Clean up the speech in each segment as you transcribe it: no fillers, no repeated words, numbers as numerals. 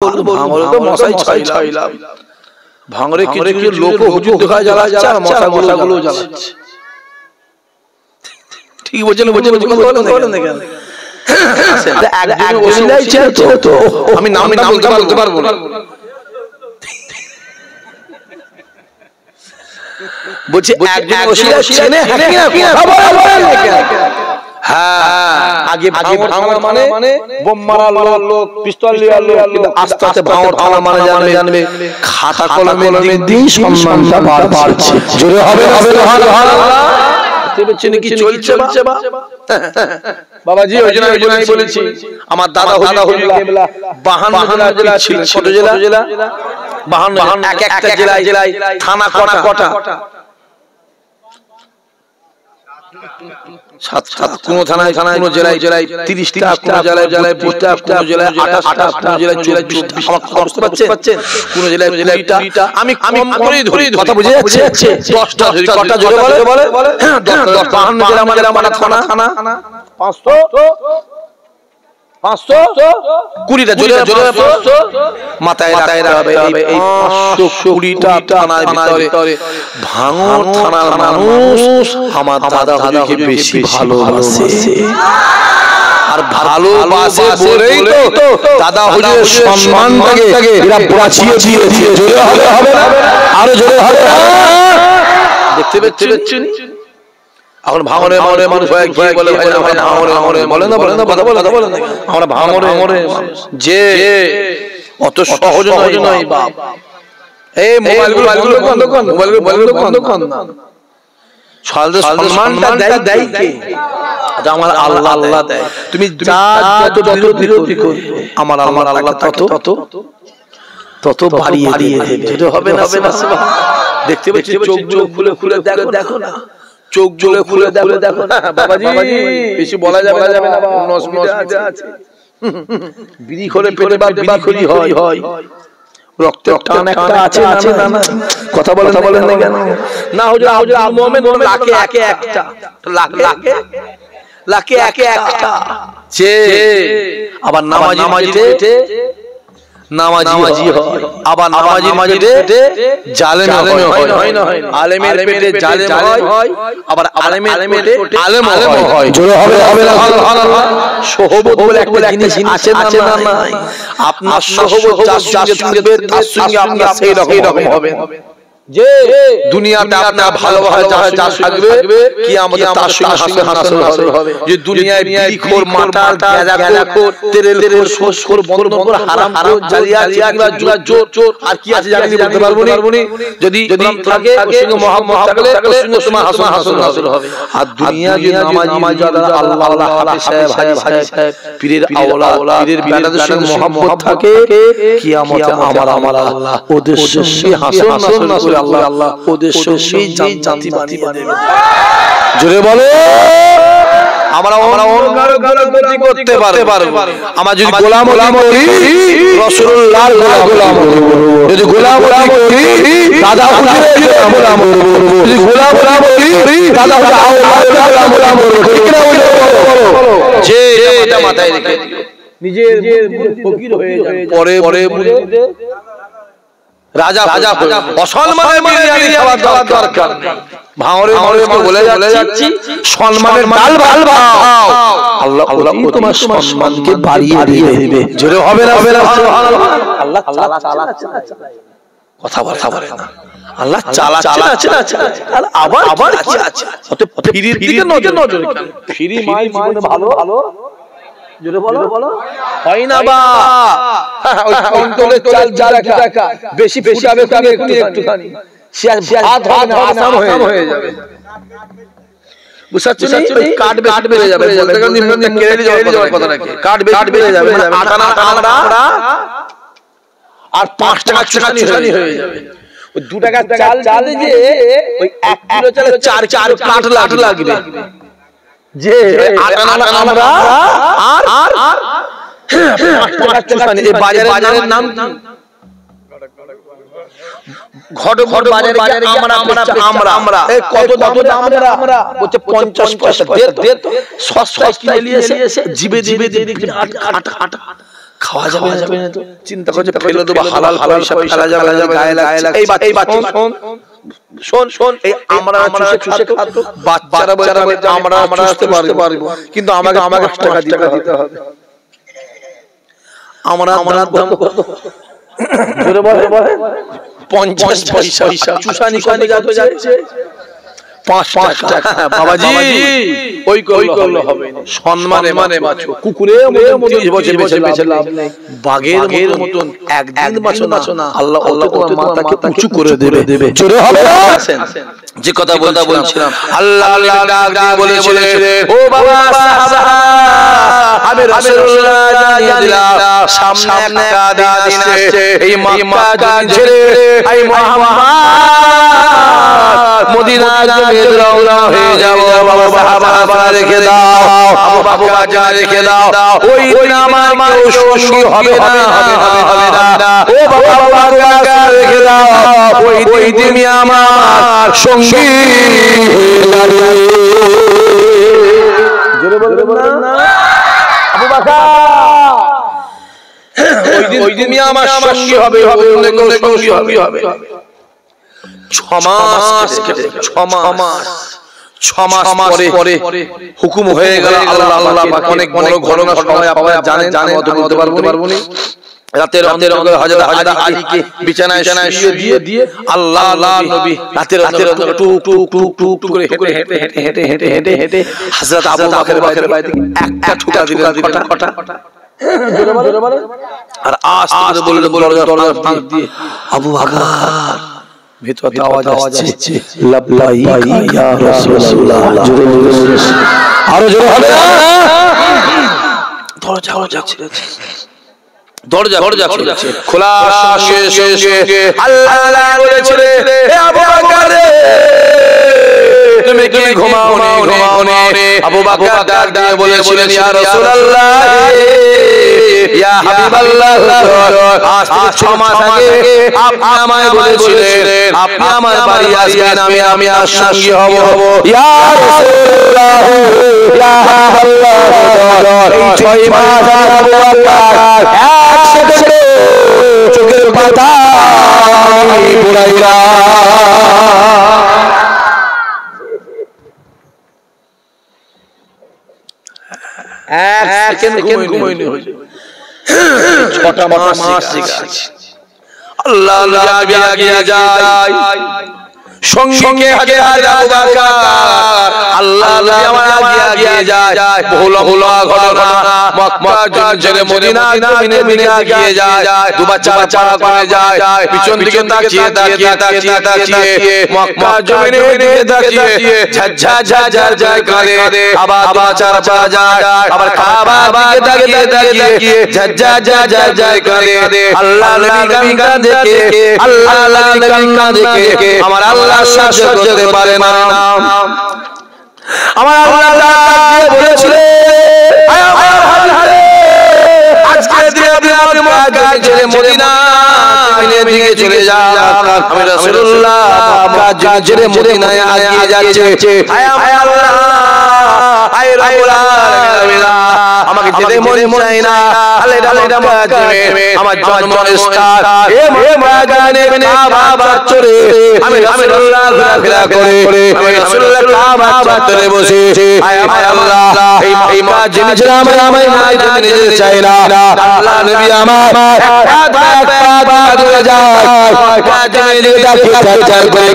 বলুন ভাঙরে তো মশাই ছয়লাম ভাঙরে কিছু লোক হুজুর দেখা জ্বালাচ্ছে আর মশাগুলো জ্বালাচ্ছে ঠিক বলছেন বলেন না কেন একজন ওসিলাই ছিল তো আমি নাম বলতে পারবো না বলছি একজন ওসিলাই ছিল আগে ভাঙর মানে বোম মারা লোক পিস্তল লিয়া লোক কিন্তু আস্তে আস্তে ভাঙর থানা মানে জানবে খাতা কলমের দিক সম্মানটা বাড়ছে জোরে হবে কি চলছে বাবাজি ওই জন্য আমি বলেছি আমার দাদা হুজুর কেবলা 52 জেলা ছিল কত জেলা 52 এক একটা জেলায় থানা কটা কোন থানায় কোন জেলায় 30টা কোন জেলায় 20টা কোন জেলায় 28টা কোন জেলায় 24টা আমার খবর পাচ্ছেন কোন জেলায় 20টা আমি কম করে ধরি কথা বুঝে যাচ্ছে 10টা ধরি কটা জোরে বলে 52 জেলা মানে আমার থানা 520টা জোরে মাথায় রাখতে হবে এই 520টা থানার ভিতরে ভাঙর থানার মানুষ আমার দাদা হুজুরকে বেশি ভালোবাসে আর ভালোবাসে বলেই তো দাদা হুজুরের সম্মানটাকে এরা বাঁচিয়ে দিয়েছে জোরে হবে না আরো জোরে হবে দেখতে পাচ্ছেন এখন ভাঙরে মানুষ কি বলে ভাঙরে বলে না কথা বলে না আমরা ভাঙরে যে অত সহজ নয় বাপ এই মোবাইলগুলো বন্ধ কর না সম্মানটা দেয় কে এটা আমার আল্লাহ দেয় তুমি যা যত বিরোধী করবে আমার আল্লাহ তত বাড়িয়ে দেবে যেটা হবে না দেখতে পাচ্ছি চোখ খুলে দেখো না চোখ খুলে দেখো বাবাজি বেশি বলা যাবে না অন্য অসুবিধা আছে বিড়ি খোলে পেটে বা বিড়ি খড়ি হয় রক্তের টান একটা আছে না কথা বলেন না কেন না হুজুর মুমিন লাখে একটা লাখে একটা যে আবার নামাজি হয় আবার নামাজিতে জালেম হয় না আলেমের পেটে জালেম হয় আবার আলেমের পেটে আলেম হয় জোরে হবে সুবহানাল্লাহ সোহবত বলে একটা জিনিস আছে না আপনার সোহবত যার সঙ্গে তার সঙ্গে আপনার সেই রকম হবে যে দুনিয়াতে আপনার ভালোবাসা যা থাকবে কিয়ামতে তার সঙ্গে হাসর হবে যে দুনিয়ায় বিড়িখোর মাতাল গাঁজাখোর তেরেলখোর সুদখোর বন্ধখোর হারামখোর জালিয়াত চোর আর কি আছে জানি বলতে পারবো না যদি থাকে ওর সঙ্গে মহব্বত থাকলে ওর সঙ্গে তোমার হাসর হবে আর দুনিয়া যে নামাজি যারা আল্লাহ হাফেজ সাহেব পীরের আওলাদ পীরের বিরাদের সঙ্গে মহব্বত থাকে কিয়ামতে আমার আল্লাহ ওদের সঙ্গে হাসর নাসর আল্লাহ ওদের সঙ্গে জান্নাতি বানিয়ে দেবে জোরে বলো আমরা অহংকার করতে পারবো আমরা যদি গোলাম করি রাসূলুল্লাহর গোলাম যদি গোলাম করি দাদা হুজুরের গোলাম যদি গোলাম করি দাদা হুজুরের গোলাম ঠিক না বলো যে এটা মাথায় রেখে দিও নিজের ফকির হয়ে যাবে পরে রাজা অসম্মানের বিরিয়ানি খাওয়ার দরকার নেই ভাঙরে বলে যাচ্ছি সম্মানের ডাল ভাও আল্লাহ তোমার সম্মানকে বাড়িয়ে দিবে জোরে হবে না আল্লাহ কথা বলে না আল্লাহ চালাচ্ছে আর আবার আছে অত ফিরির দিকে নজর ফিরি মাই জীবনে ভালো জোরে বলো হয় না বা ওই কন্ট্রোলে চাল টাকা বেশি ফুটাবে একটুখানি ভাত আসাম হয়ে যাবে বুঝাচ্ছেন ওই কাট বেড়ে যাবে বলতে গেলে নিম্নতে কেড়ে যাওয়ার কথা নাকি কাট বেড়ে যাবে আটা আর 5 টাকা চুষানি হয়ে যাবে ওই 2 টাকা চাল যে ওই 1 কিলো চালে 4 কাট লাগবে যে আমরা আর 5 টাকা চুষানি এই বাজারের নাম ঘট বাজারে আমরা কত আমরা বলছে 50 পয়সা দে তো সস্তা কিনে নিয়ে এসে জিবে আটা খাওয়া যাবে না তো চিন্তা করছে ফেলে দেবো হালাল হালাল সব ফেলা যাবে গায়ে লাগে এই বাচ্চা শোন এই আমরা চুষে খাবো বাচ্চারা বলে আমরা চুষতে পারবো কিন্তু আমাকে 5 টাকা দিতে হবে আমরা দাম কত জোরে বলে 50 পয়সা চুষানি যাচ্ছে 5 টাকা বাবাজি ওই করলে হবে না সম্মানে বাঁচো কুকুরের মতন বেঁচে লাভ নেই বাঘের মতন একদিন বাঁচো না আল্লাহ তোমার মাথাকে উঁচু করে দেবে জোরে হবে যে কথা বলছিলাম আল্লাহ ডাক বলেছিলেন ও বাবা সাহাবা আমি রাসূলুল্লাহ জানিয়ে দিলাম সামনে একটা দিন আসছে এই মক্কা ছেড়ে এই মুহাম্মদ মদিনা যাবে রওনা হয়ে যাব বাবা সাহাবা রেখে দাও আবু বকর রেখে দাও ওই দিন আমার কেউ সঙ্গী হবে না ও বাবা বকর রেখে দাও ওই দিন আমার সঙ্গী জোরে বলবেন না আবু বকর ওই দিন আমার সঙ্গী হবে সঙ্গী হবে 6 মাস পরে হুকুম হয়ে গেল আল্লাহ পাক অনেক বড় ঘটনা সবাই আপনারা জানেন বলতে পারবো না রাতের হযরত আলীকে বিছানায় দিয়ে আল্লাহ নবী রাতের টুক করে হেঁটে হযরত আবু বকরের বাড়ি থেকে একটা ঠুকা দিলেন ফটা জোরে বলে আর আস্তে করে বললেন দরজা ফাঁক দিয়ে আবু বকর ভিতর থেকে আওয়াজ আসছে লাব্বাইক ইয়া রাসূলুল্লাহ জোরে আরো জোরে হবে দরজা খোলা সঙ্গে আল্লাহ বলেছিলেন হে আবু বকর তুমি কি ঘুমাও নে আবু বকর ডাক দিয়ে বলেছিলেন ইয়া রাসূলুল্লাহ ইয়া হাবিবাল্লাহ আজ 6 মাস আগে আপনি আমায় বলেছিলেন আপনি আমার বাড়ি আসবেন আমি আর সঙ্গী হব ইয়া রাসূলুল্লাহ ইয়া হাবিবাল্লাহ এই 6 মাস আবু বকর একসাথে চোখের পাতা পুরাইলা এক সেকেন্ড ঘুমাইনি হইছে 6টা মাস আল্লাহ লাগিয়ে যায় সঙ্গে হাজার আবু বকর আল্লাহ আমার লাগিয়ে যায় ভোলা ঘটনা মক্কা ছেড়ে মদিনা জমিনে গিয়ে যায় দুবার চার করে যায় পিছন দিকে তাকিয়ে মক্কা জমিনে তাকিয়ে ঝাঝা যায় করে আবার চার যায় আবার কাবা দিকে তাকিয়ে ঝাঝা যায় করে আল্লাহ নবী গান দেখে আল্লাহ নবী গান দেখে আমার আল্লাহ সহ্য করতে পারে না আমার আল্লাহ বলেছিলেন আজকে মক্কা ছেড়ে মদিনা দিকে চলে যা আমি রাসূলুল্লাহ মক্কা ছেড়ে মদিনায় এগিয়ে যাচ্ছে আয় আল্লাহ আয় রাব্বুল আলামিন আমাকে যেতে মন চাই না আল্লাহ আমার জন্মস্থান এ ময়দানে কাবা চলে আমি রাসূলুল্লাহ ঘোরাফেরা করে আমি রাসূলুল্লাহ কাবা চলে বসে আয় আল্লাহ এই মসজিদে ছিলাম আমি ময়দানে যেতে চাই না আল্লাহ নবী আমার পা ধরে যায় মসজিদে দেখে চার করে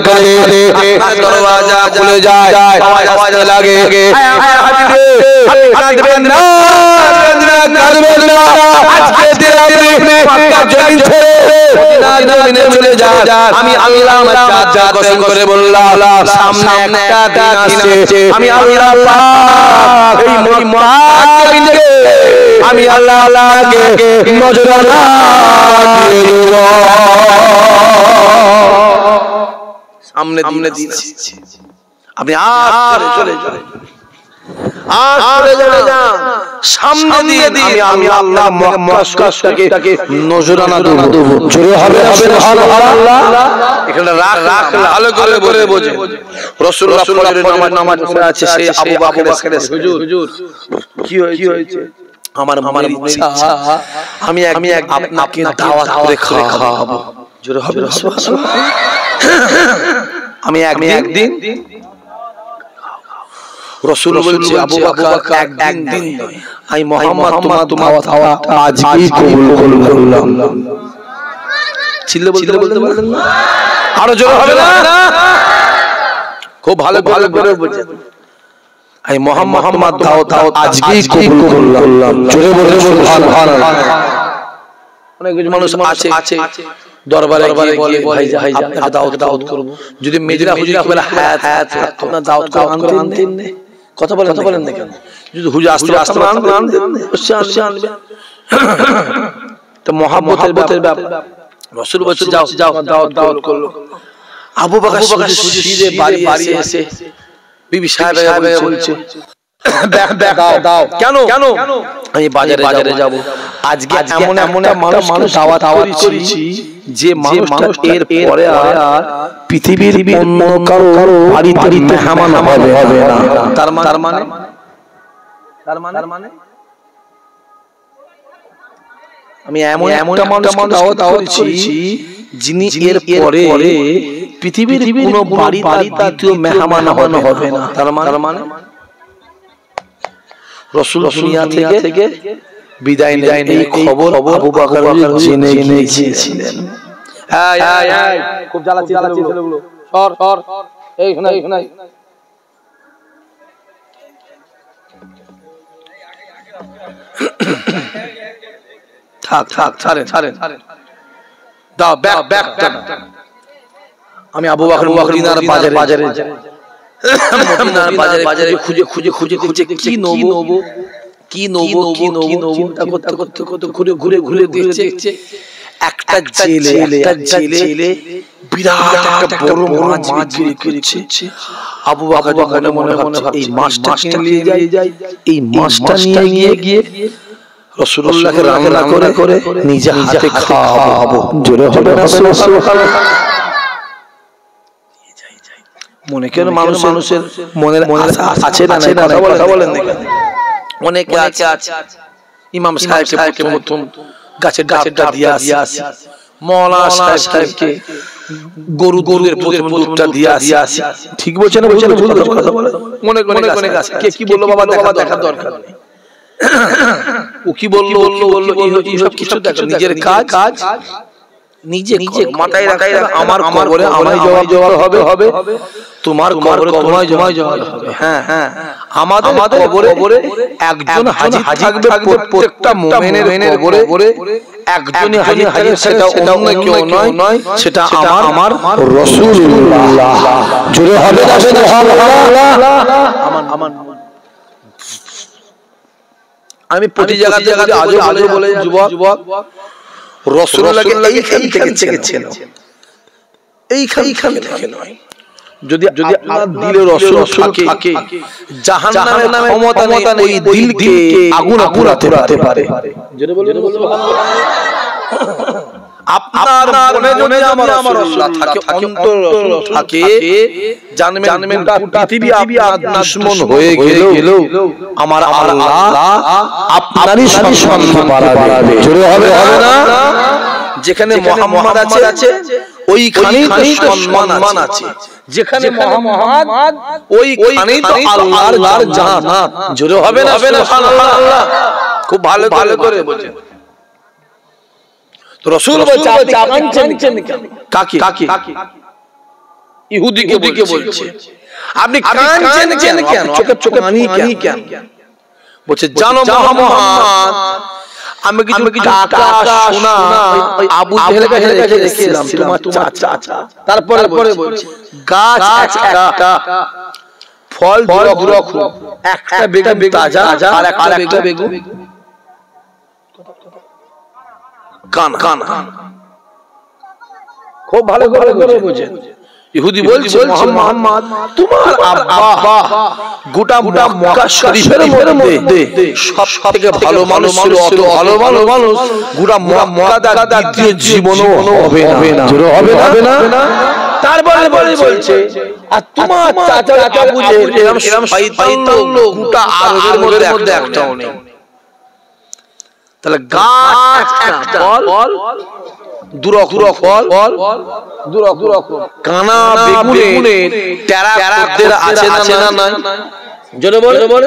দরওয়াজা খুলে যায় আওয়াজ লাগে আয় হাবিবে কাঁদবেন না আজকে দিন আপনি মক্কা জমিন ছেড়ে মদিনা জমিনে চলে যান আমি আল্লাহ আমার চাচা কসম করে বললাম সামনে একটা দিন আসছে আমি আল্লাহ পাক এই মক্কা জমিনে আমি আল্লাহকে নজরানা দিয়ে দেব সামনে দিন আপনি আর চলে যান সামনে দিয়ে আমি আল্লাহ মক্কাকে নজরানা দেব জোরে হবে সুবহানাল্লাহ এখানে রাখ ভালো করে বলে বোঝে রাসূলুল্লাহ ফজরের নামাজ আছে সেই আবু বকরের হুজুর কি হয়েছে আমার ইচ্ছা আমি আপনাকে দাওয়াত করে খাওয়াবো। জোরে হবে না? আমি একদিন রাসূল বলছে আবু বকর একদিন নয়, আমি মুহাম্মদ তোমার দাওয়াত আজকেই কবুল করলাম। চিল্লে বলতে বলেন না, আরো জোরে হবে না? খুব ভালো করে বুঝেন, আমি মুহাম্মদ তোমার দাওয়াত আজকেই কবুল করলাম। জোরে বলে সুবহানাল্লাহ। অনেক মানুষ আছে দরবারে গিয়ে ভাই আপনাকে দাওয়াত করব, যদি মেজরা হুজুরা বলে হায়াত আপনার দাওয়াত আনতেন না, কথা বলেন না কেন? যদি হুজুর আসতে আনতেন আনবে। তো মহব্বতের ব্যাপার। রাসূল বলছে যাও দাওয়াত করলো। আবু বকর সিধে বাড়ি এসে বিবি সাহেব বলছে দাও। কেন? আমি বাজারে যাব। আজকে এমন মানুষ দাওয়াত করেছি যে মানুষ এর পরে আর পৃথিবীর অন্য কারো বাড়িতে মেহমান হবে না। তার মানে আমি এমন মানুষকে দাওয়াত করেছি যিনি এর পরে পৃথিবীর কোনো বাড়িতে দ্বিতীয় মেহমান হবে না। তার মানে রাসূল দুনিয়া থেকে বিদায় নেন, এই খবর আবু বকর জেনে গিয়েছিলেন। খুব জ্বালাচ্ছি ছেলেগুলো, সর এই শোনাই। থাক ছাড়েন দাও ব্যাগ। আমি আবু বকর মদিনার বাজারে খুঁজে কি নেবো চিন্তা করতে ঘুরে দেখছে একটা জেলে বিরাট একটা বড় মাছ বিক্রি করছে। আবু বকর মনে হচ্ছে এই মাছটা নিয়ে যাই, এই মাছটা নিয়ে গিয়ে রাসূলুল্লাহকে রান্না করে নিজে হাতে খাওয়াবো। জোরে হবে না? মনে কেন মানুষের মনে আছে না? কথা বলেন না। অনেকে আছে ইমাম সাহেবকে প্রথম গাছের ডাবটা দিয়ে আসি, মওলানা সাহেবকে গরুদের প্রথম দুধটা দিয়ে আসি। ঠিক বলছেন না? কথা বলেন। মনে আছে কে কি বললো বাবা দেখার দরকার নেই। ও কি বললো এই সব কিছু দেখো, নিজের কাজ নিজে মাথায় রাখাই। আমার কবরে আমায় জবাব হবে, তোমার কবরে তোমায় জবাব হবে। হ্যাঁ, আমাদের কবরে একজন হাজী থাকবে, প্রত্যেকটা মুমিনের কবরে একজনই হাজী থাকবে, সেটা অন্য কেউ নয়, সেটা আমার রাসূলুল্লাহ। জোরে হবে না সুবহানাল্লাহ। আমি প্রতি জায়গাতে আজও বলে যুবক রাসূলুল্লাহকে এইখান থেকে চেনো, এইখান থেকে নয়। যদি আপনার দিলে রাসূল থাকে, জাহান্নামের ক্ষমতা নেই ওই দিলকে আগুন পোড়াতে পারে। জোরে বলুন সুবহানাল্লাহ। আপনার মনে যদি আমার রাসূলুল্লাহ থাকে, অন্তর রাসূল থাকে, জানবেন পৃথিবী আপনার দুশমন হয়ে গেল আমার আল্লাহ আপনারই সম্মান বাড়াবে। জোরে হবে না? যেখানে মুহাম্মদ আছে ওইখানেই তো সম্মান আছে, যেখানে মুহাম্মদ ওইখানেই তো আল্লাহর জান্নাত। জোরে হবে না সুবহানাল্লাহ? খুব ভালো করে বোঝেন। তো রাসূল বলছে আপনি কাঁদছেন কেন? কাকে? ইহুদিকে বলছে আপনি কাঁদছেন কেন? চোখে পানি কেন? বলছে জানো মুহাম্মদ, আমি কিছু টাকা সোনা ওই আবু জেহেলের কাছে রেখে এসেছিলাম, তোমার চাচা। তারপরে বলছে গাছ একটা, ফল দুরকম, একটা বেগুন তাজা আর একটা বেগুন কানা। খুব ভালো করে বোঝেন। ইহুদি বলছে মুহাম্মদ তোমার আব্বা গোটা মক্কা শরীফের মধ্যে সবথেকে ভালো মানুষ ছিল, অত ভালো মানুষ গোটা মক্কা দ্বিতীয় জীবনও হবে না। জোরে হবে না? তারপরে বলছে আর তোমার চাচা আবু জেহেল এরকম শয়তান লোক গোটা আরবের মধ্যে একটাও নেই। তাহলে গাছ একটা ফল দুরকম ফল দুরকম কানা বেগুনের টেরা আছে না নাই জোরে বলে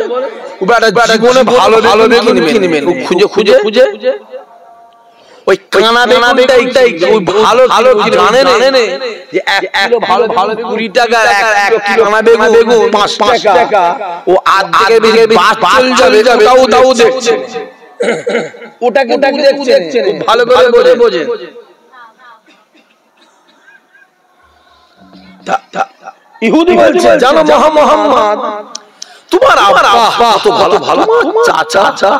জীবনে ভালো বেগুন কিনবেন খুঁজে ওই কানা বেগুনটাই ওই ভালো জানেন যে 1 কিলো ভালো 20 টাকা 1 কিলো কানা বেগুন 5 টাকা ও আধ থেকে বেশি বাস চলে যাবে তাও দেখছে ওটাকে দেখছেন ভালো করে বোঝেন ইহুদি বলছে জানো মুহাম্মদ তোমার আব্বা কত ভালো চাচা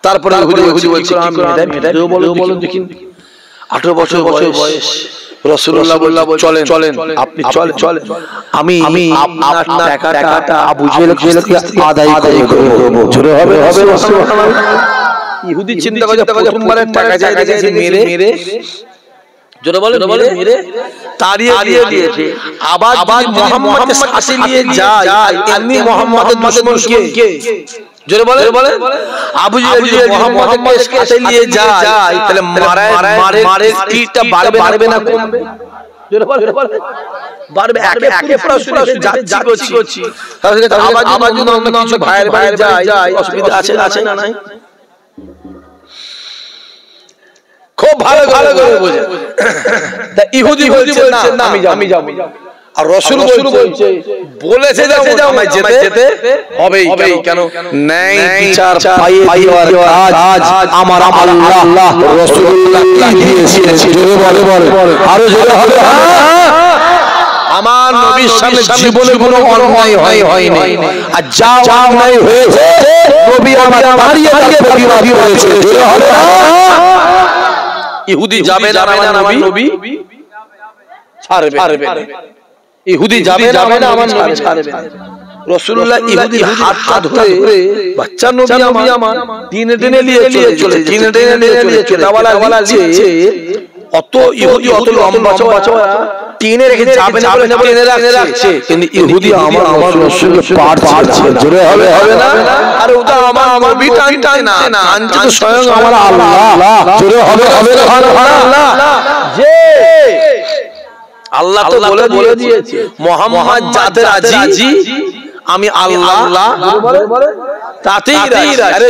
তারপরে ইহুদি বলছে কি বলো দেখি 18 বছর বয়স রাসূলুল্লাহ বললেন চলেন আপনি চলেন আমি আপনার টাকাটা আবু জেহেলকে আদায় করে দেব জোরে হবে রাসূলুল্লাহ ইহুদি চিন্তা করে প্রথমবারের টাকা চাইছে মেরে জোরে বলে মেরে তাড়িয়ে দিয়েছে আবার মুহাম্মদকে সাথে নিয়ে যায় এমনি মুহাম্মদের দুশমন কে জোরে বলে আবু জেহেল মুহাম্মদকে সাথে নিয়ে যায় তাহলে মারে তীরটা বাড়বে না কমবে জোরে বলে বাড়বে একে পুরো যাচ্ছি আবার যদি অন্য কিছু ভাইয়ের যায় অসুবিধা আছে না নাই খুব ভালো করে বোঝে তা ইহুদি বলছে না আমি যাব আর রাসূল বলেছে যাও আমায় যেতে হবেই কেন ন্যায় বিচার পাইয়ে দেওয়ার কাজ আমার আল্লাহ রাসূলুল্লাহকে দিয়েছে বলে আরো জোরে হবে আমার নবীর সামনে জীবনে কোনো অন্যায় হয়নি আর যা অন্যায় হয়েছে নবী আমার দাঁড়িয়ে প্রতিবাদ করেছে জোরে হবে ইহুদি যাবে না আমার নবী ছাড়বে ইহুদি যাবে না আমার নবী ছাড়বে রাসূলুল্লাহ ইহুদি হাত ধরে বাচ্চা নবী আমার টেনে নিয়ে চলে দাওয়ালা লিখছে অত ইহুদি অত লম্বা চওড়া টেনে রেখে যাবে না বলে টেনে রাখছে কিন্তু ইহুদি আমার রাসূলকে পারছে জোরে হবে না আর ওটা আমার নবী টানছে না আনছে তো স্বয়ং আমার আল্লাহ জোরে হবে আল্লাহ যে আল্লাহ তো বলে দিয়েছে মুহাম্মদ যাতে রাজি আমি আল্লাহ তাতেই আরে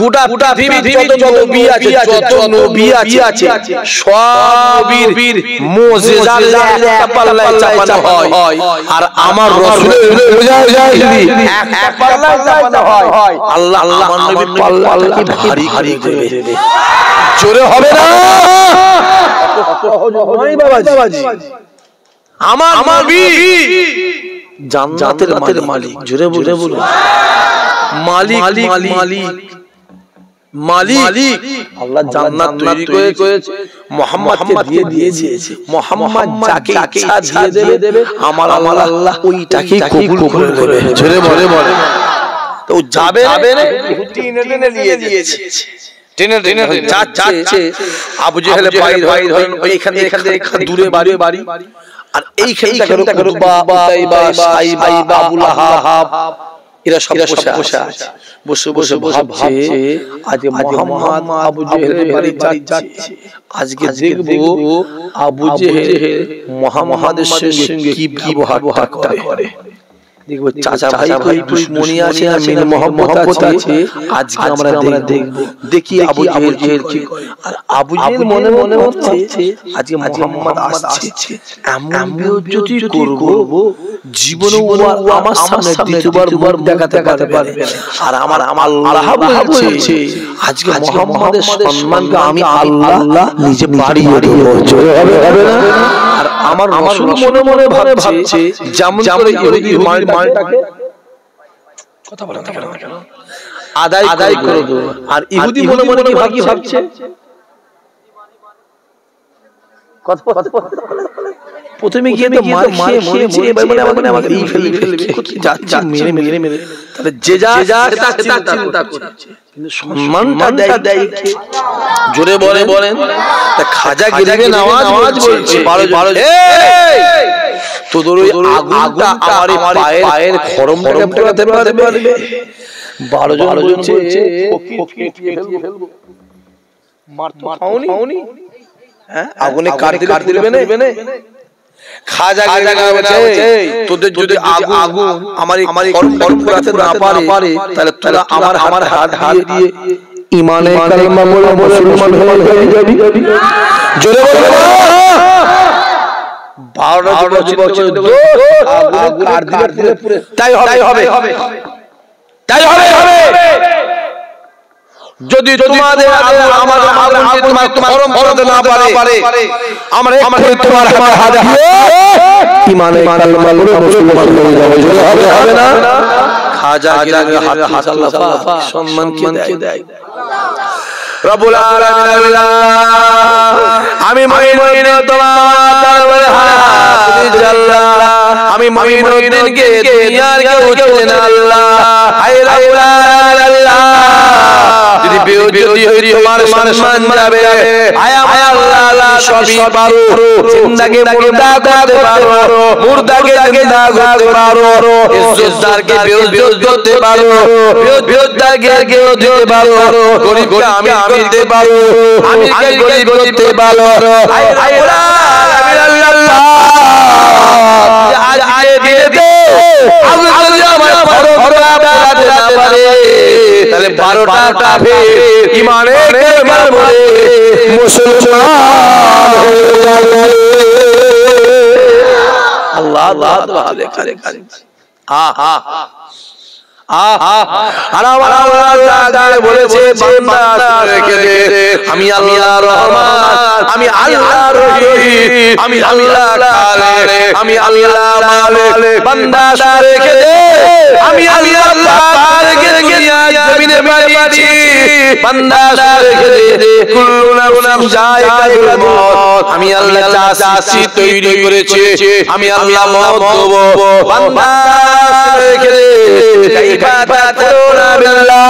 গোটা পৃথিবীতে যত নবী আছে সব নবীর মুজিজার একটা পাল্লায় চাপানো হয় আর আমার রাসূলের একটা পাল্লায় চাপানো হয় আল্লাহ আমার নবীর পাল্লাকে ভারী করে দেবে জোরে হবে না বাবাজি আমার নবী জান্নাতের মালিক জোরে বলুন মালিক আল্লাহ জান্নাত তৈরি করেছে মুহাম্মদকে দিয়ে দিয়েছে মুহাম্মদ যাকে ইচ্ছা দিয়ে দেবে আমার আল্লাহ ওইটাকেই কবুল করে নেবে জোরে বলে তো যাবে না টেনে নিয়ে দিয়েছে টেনে যাচ্ছে আবু জেহেল ভাই ধরেন এইখান থেকে দূরে বাড়ি আর এইখানটা রুবা উতাইবা সাইবা আবু লাহাব এরা সব বসে ভাবছে আজ মুহাম্মদ আবু জেহেলের বাড়ি যাচ্ছে আজকে দেখব আবু জেহেল মুহাম্মদের সঙ্গে কি ব্যবহার করে দেখব চাচা ভাই কই দুশমনি আছে না মিল মোহাম্মদ আছে আজকে আমরা দেখি আবু জেহেল কি আর আবু জেহেল মনে হচ্ছে আজকে মুহাম্মদ আসছে এমন যদি করব জীবনে আমার সামনে দ্বিতীয়বার দেখাতে পারবে আর আমার আল্লাহ বলছে আজকে মুহাম্মদের সম্মানকে আমি আল্লাহ নিজে বাড়িয়ে দেব জোরে হবে না আর আমার রাসূল মনে ভাবছে যেমন করে ইহুদি মালটাকে কথা বলা কেন আদায় করে দেব আর ইহুদি মনে কি ভাবছে প্রথমে গিয়ে তো মার খেয়ে এবার বলে আমাকে এই ফেলবে যাচ্ছে মেরে তাহলে যে যা চিন্তা করছে কিন্তু সম্মানটা দেয় জোরে বলেন তা খাজা গিরিবে নামাজ বলছে 12 তোদের ওই আগুনটা আমার পায়ের খরমটাকে পোড়াতে পারবে 12 জন বলছে ফকির ফেটিয়ে ফেলবো মার তো খাওনি হ্যাঁ আগুনে কাট দিবে না খাজা বলছে তোদের যদি আগুন আমার খরম পুরাতে না পারে তাহলে তোরা আমার হাত দিয়ে ঈমানে কালেমা বলে মুসলমান হয়ে যাবি জোরে বলো 12 বছর আগুন কাট দিলে পুরো তাই হবে যদি তোমাদের আমার তোমার খরম করতে না পারে আমরা তোমার হাত দিয়ে ঈমানে কালেমা বলে মুসলমান হয়ে যাবে জোরে হবে না খাজা গিরাগে হাত আল্লাহ পাক সম্মান কে দেয় রব্বুল আলামিন আমি মুমিন তোমার হাত আল্লাহ আমি মুমিনকে দুনিয়ার কেউ চেনে আল্লাহ হায় রব্বুল আল্লাহ যদি বেউজতি হই তোমার সম্মান যাবে হায় আমার আল্লাহ সবই পারো জিন্দাকে মুর্দা করতে পারো মুর্দাকে জিন্দা করতে পারো ইজ্জতদারকে বেউজ্জত করতে পারো বেউজ্জতদারকে কেউ দিতে পারো গরিবকে আমি দিতে পারো আমিরকে গরিব করতে পারো হায় আল্লাহ আজ দিয়ে দে আমি যদি আমার খরচটা বাড়াতে না পারে তাহলে 12টা কাফের ঈমানে কালেমা বলে মুসলমান হয়ে যাবে আল্লাহ লেখা বলেছে আমি আল্লাহ রহমান আমি আল্লাহ রহিম আমি আল্লাহ খালেক আমি আল্লাহ মালিক বান্দা রেখে দে আমি আল্লাহ রেখে দুনিয়া জমিনে বানিয়েছি বান্দা রেখে দে কুল্লু নাফসিন যায়কাতুল মউত আমি আল্লাহ চাষি তৈরি করেছি আমি আল্লাহ মওত দেব বান্দা রেখে দে কাইফা তাকুনা বিল্লাহ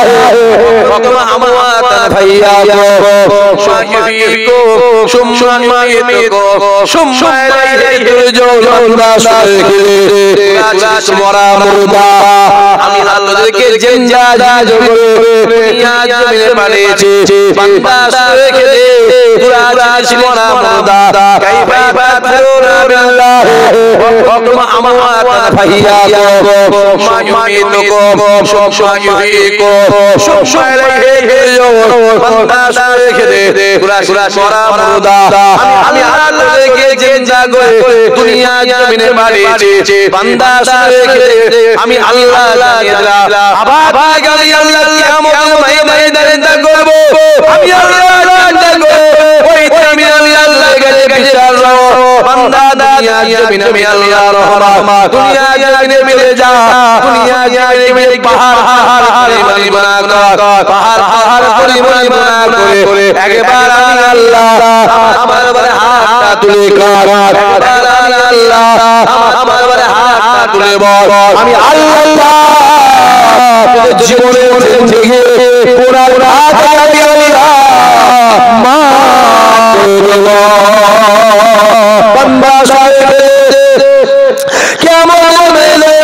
ওয়া আমওয়াতান ফাইয়াকুম শাকিফিকুম সুম্মা ইমিতুকুম সুম্মা ইলাইহি তুরজাউন মরা মুর্দা আমি আল্লাহকে জিন্দা দুনিয়া জমিনে বানিয়েছি বান্দা রেখে দে পুরা মরা মুর্দা কাইফা তাকুনা বিল্লাহ ওয়া আমওয়াতান ফাইয়াকুম সুম্মা ইমিতুকুম সুম্মা ইহয়িকুম সুম্মা ইলাইহি তুরজাউন বান্দা রেখে দে পুরা মরা মুর্দা আমি আল্লাহকে জিন্দা করে দুনিয়া জমিনে বানিয়েছি বান্দা রেখে দে আমি আল্লাহ জানিয়ে দিলাম আবার গালি আল্লাহ কিয়ামতের ময়দানে দাঁড় করব আমি আল্লাহ জানিয়ে দেব ওই আমি আল্লাহ গেলে বিচার বান্দা দুনিয়া জমিনে আমি আল্লাহ রহমান দুনিয়া জমিনে মিলে যা দুনিয়া জমিনে পাহাড় বনা কর পাহাড় বনা করে একবার আমি আল্লাহ আমার বলে হাতটা তুলে কর আল্লাহ আমার বলে হাতটা তুলে বল আমি আল্লাহ জীবনে জিন্দেগি পুরা রাত আমি আল্লাহ মা বান্দা সাহেব কেমন মেলে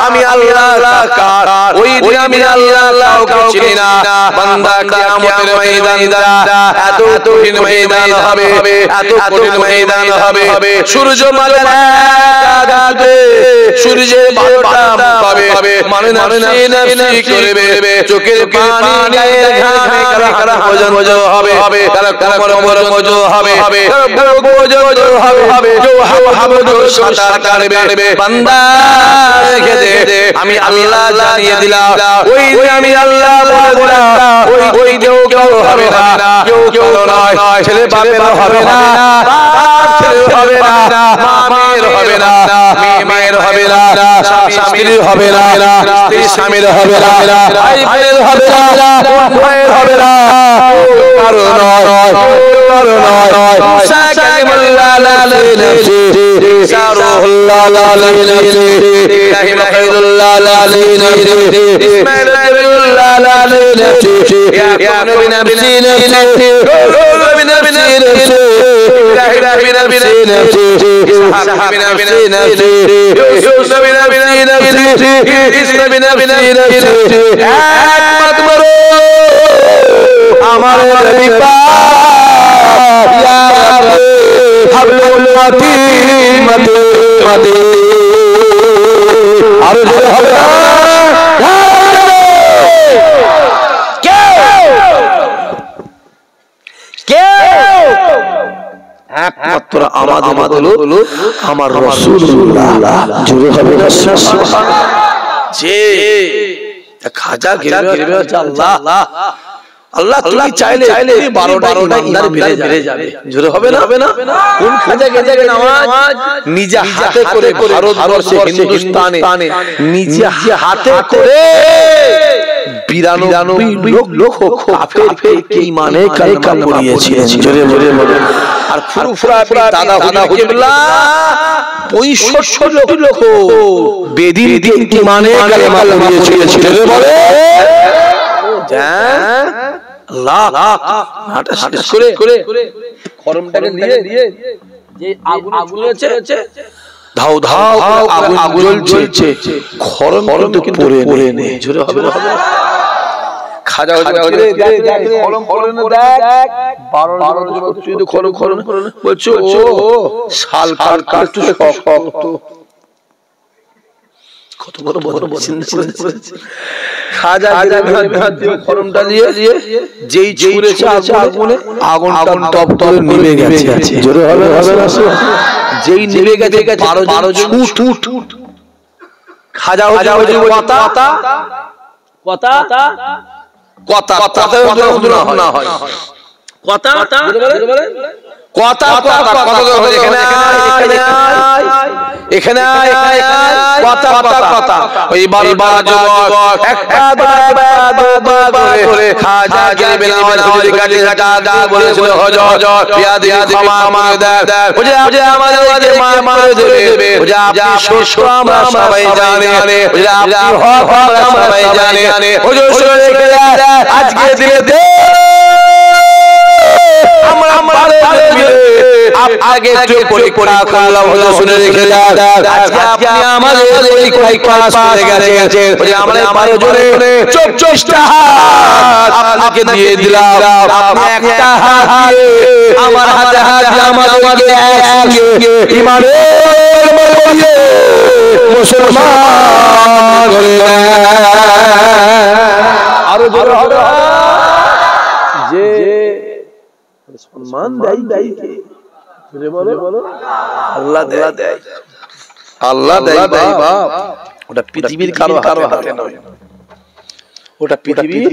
আমি আল্লাহ কার ওই দিন আমি আল্লাহ কাউকে চিনি না বান্দা কিয়ামতের ময়দানে এত কঠিন ময়দান হবে এত কঠিন ময়দান হবে সূর্য মালের আঘাতে সূর্যের 12টা পাবে মানে নাফসি করবে চোখের পানি গায়ের ঘামে কারা ওজন হবে কারা কোমর ওজন হবে হবে সাঁতার কাটবে বান্দা রেখে দে আমি আল্লাহ জানিয়ে দিলাম ওই আমি আল্লাহ বললাম ওই কেউ হবে না কেউ নয় ছেলে বাপের হবে না ছেলে হবে না মায়ের হবে না মেয়ের হবে না স্বামীর হবে না স্ত্রী স্বামীর হবে না ভাই ভাইয়ের হবে না ভাইয়ের হবে না কারো নয় মুসা কালিমুল্লাহ লাইলাতি সারুল্লাহ লাইলাতি ইব্রাহিম খালিলুল্লাহ লাইলাতি ইসমাঈল নাবিয়ুল্লাহ লাইলাতি ইয়াকুব নবী নাবিয়ুল্লাহ আমার আরো জোরে হবে একমাত্র আমাদের হলো আমার রাসূলুল্লাহ। জোরে হবে যে খাজা গিরবে আল্লাহ আল্লাহ তুমি চাইলে 12টা ইমানের বেড়ে যাবে। জোরে হবে না? কোন খাজা গেজে নামাজ নিজে হাতে করে ভারতবর্ষে হিন্দুস্তানে নিজে হাতে করে 92 লক্ষ কাফেরকে ঈমানে কালেমা পড়িয়েছিলেন। জোরে বলে আর ফুরফুরা দাদা কিবলা 65 লক্ষ বেদির দিন ঈমানে কালেমা পড়িয়েছিলেন। জোরে বলে আল্লাহ হাটা শেষ করে খরমটাকে দিয়ে যে আগুন জ্বলেছে ধাও আগুন জ্বলছে খরম কিন্তু পড়ে নেই। জোরে হবে খাজা খরম পড়ে না দেখ 12 খরম বলছো ও শাল কাটতে শক্ত কত বড় খাজা খরমটা দিয়ে যেই ছুঁড়েছে আগুনটা টপ করে নিভে গেছে। জোরে হবে না? যেই নিভে গেছে 12 জন ছুট খাজা কথা না হয় কথা এখানে কথা ওই 12 যুবক একটা করে খাজা গিরবে হুজুরের কাছে যা বলেছিল হুজুর পিয়াদি ক্ষমা দেন হুজুর আমাদেরকে মাফ করে দেবে হুজুর আপনি সত্য আমরা সবাই জানি হুজুর আপনি হক আমরা সবাই জানি হুজুর শুনে গেলেন আজকে দিলে দে আগে পরীক্ষা করলাম হুজুর শুনে রেখে দেন আজকে আপনি আমাদের পরীক্ষায় পাস করে গেছেন আমরা 12 জনে 24টা হাত আপনাকে দিয়ে দিলাম আপনি একটা হাত দিয়ে আমার হাতে আমাদেরকে ঈমানের বলে মুসলমান করে আরো জোরে হবে যে সম্মান দেয় কে? বলো আল্লাহ দেয় বাপ। ওটা পৃথিবীর কারো হাতে নয়, ওটা পৃথিবীর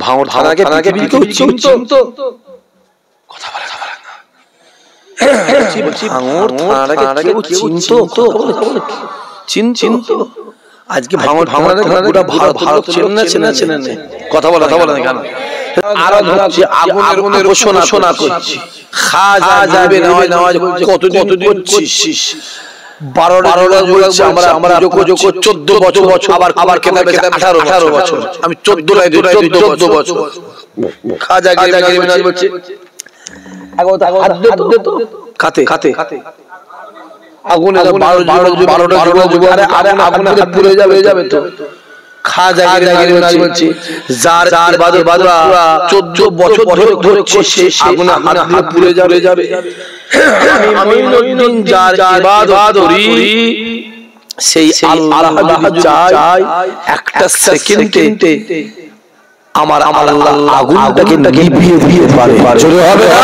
ভাঙর থানাকে কেউ চিনতো কথা বলে না ভাঙর থানাকে কেউ চিনতো আজকে ভাঙর গোটা ভারত চেনে কথা বলে না কেন? আরো ধরছি আগুনের শোনা করছি খাজা যাবে নামাজ কতদিন করছিস 12 বলছে আমরা 14 বছর আবার কেনা বেচে 18 বছর আমি 14 বছর খাজা গিরবে নামাজ বলছে খাতে আগুনে 12টা যুবক আরে আগুনে পুড়ে যাবে তো খাজা গিরবে নামাজ বলছে যার ইবাদত 14 বছর ধরে করছে আগুনে হাত দিয়ে পুড়ে যাবে আমি মঈনুদ্দিন যার ইবাদত করি সেই আল্লাহ চাই একটা সেকেন্ডে আমার আল্লাহ আগুনটাকে নিভিয়ে দিয়ে পারে। জোরে হবে না?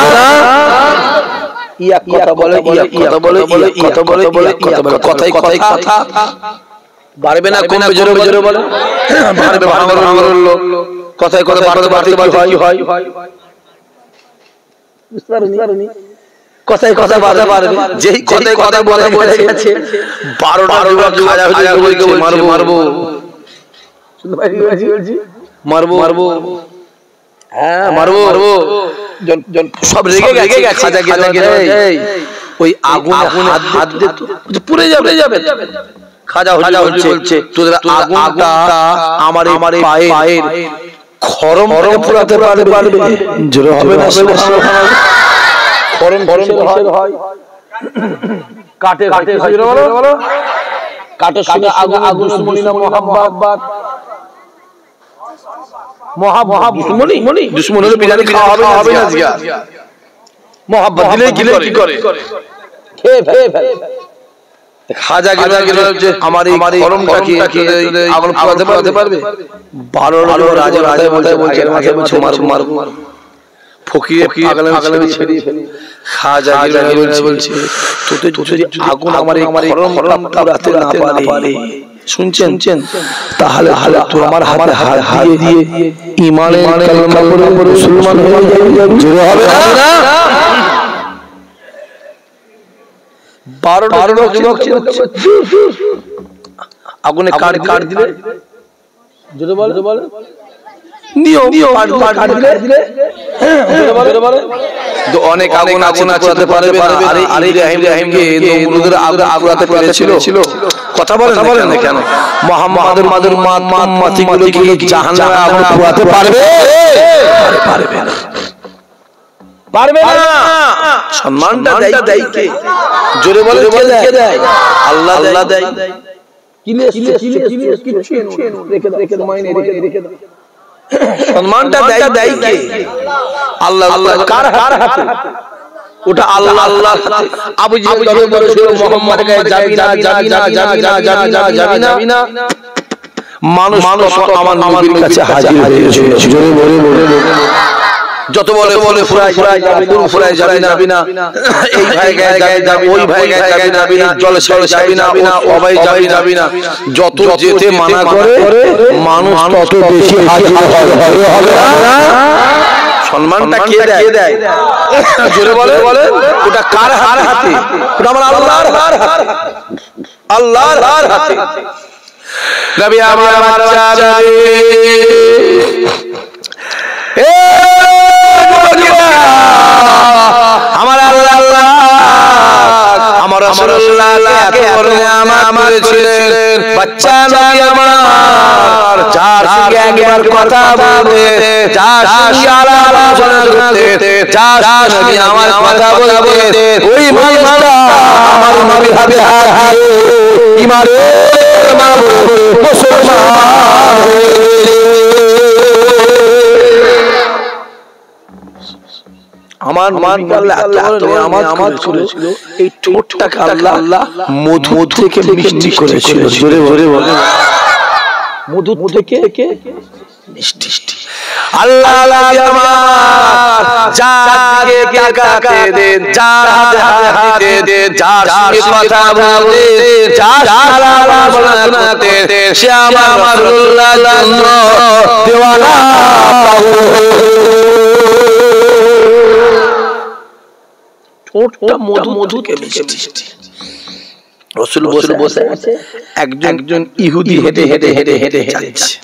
ইয়া কথা বলে কথাই কথা বাড়বে না কমবে? জোরে বলে বাড়বে ভাঙর লোক কথাই কথা বাড়তে হয় বুঝতে পারোনি কথাই কথা বাড়বে যেই কথাই কথা বলে গেছে 12টা যুবক খাজা হুজুরকে মারবো হ্যাঁ মারবো সব রেগে গেছে খাজা গিরবে ওই আগুনে হাত দিত পুড়ে যাবে খাজা হুজুর বলছে তোদের আগুনটা আমার পায়ের খরম পুরাতে পারবে। জোরে হবে না? গরম হয় কাটে বলো কাটের সঙ্গে আগুন দুশ্মনী না মহাব্বত দুশ্মন হলে বিরিয়ানি খাওয়া হবে না জিয়া মহাব্বত দিলে কি করে খেয়ে ফেলে খাজা গেল যে আমার এই গরমটা কি আগুন পোড়াতে পারবে 12 রাজা বলছে মার ফকিরে পাগলামি ছেড়ে খাজা বলছে তোতে যদি আগুন আমার এই গরমটা পোড়াতে না পারে শুনছেন তাহলে তুই আমার হাত দিয়ে ঈমানের কালেমা পড়ে মুসলমান হয়ে যাবি জোরে হবে না 12 যুবক আগুনে কাট দিলে জোরে বল নিও কাট দিলে জোরে বল তো অনেক আগুন পোড়াতে পারবে না আরে ইব্রাহিমকে নমরুদের আগুরাতে পেরেছিল কথা বলেন না কেন মুহাম্মাদের মাতিগুলো কি জাহান্নামে আগুন পোড়াতে পারবে না সম্মানটা দেয় কে জোরে বলে কে দেয় আল্লাহ দেয় রেখে মাইনে রেখে সম্মানটা দেয় কে আল্লাহ কার হাতে ওটা আল্লাহ আবু জেহেল বলেছিল মুহাম্মদ কে যাবি না মানুষ আমার নবীর কাছে হাজির হয়েছে জোরে বলে যত বলে ফুরাই যাবি না এই ভাই গায়ে যাবি ওই ভাই গায়ে যাবি না জলে যাবি না অবাই যাবি না যত যেতে মানা করে মানুষ তত বেশি হাজির হবে না সম্মানটা কে দেয় জোরে বলে ওটা কার হাতে ওটা আমার আল্লাহর হাতে নবী আমার চাচা আমার আল্লাহ আমার রাসূলুল্লাহকে এত নিয়ামত দিয়েছিলেন বাচ্চা নবী আমার যার সঙ্গে একবার কথা বলতে যার সঙ্গে আলোচনা করতে যার সঙ্গে আমার কথা বলতে ওই মানুষটা আমার নবীর হাতে হাত ইমানের মুসলমান আমার আমার ছিল এই ঠোঁটটাকে আল্লাহ মধু থেকে মিষ্টি করেছিল জোরে বলে মধু থেকে মিষ্টি আল্লাহ আমার যাকে তাকাতে দেন যার হাতে দেন যার সঙ্গে কথা বলতে যার শোনাতে সে আমার রাসূলুল্লাহর জন্য দেওয়ানা ঠোঁটটা মধু কে মিষ্টি রাসূল বসে আছে একজন ইহুদি হেঁটে যাচ্ছে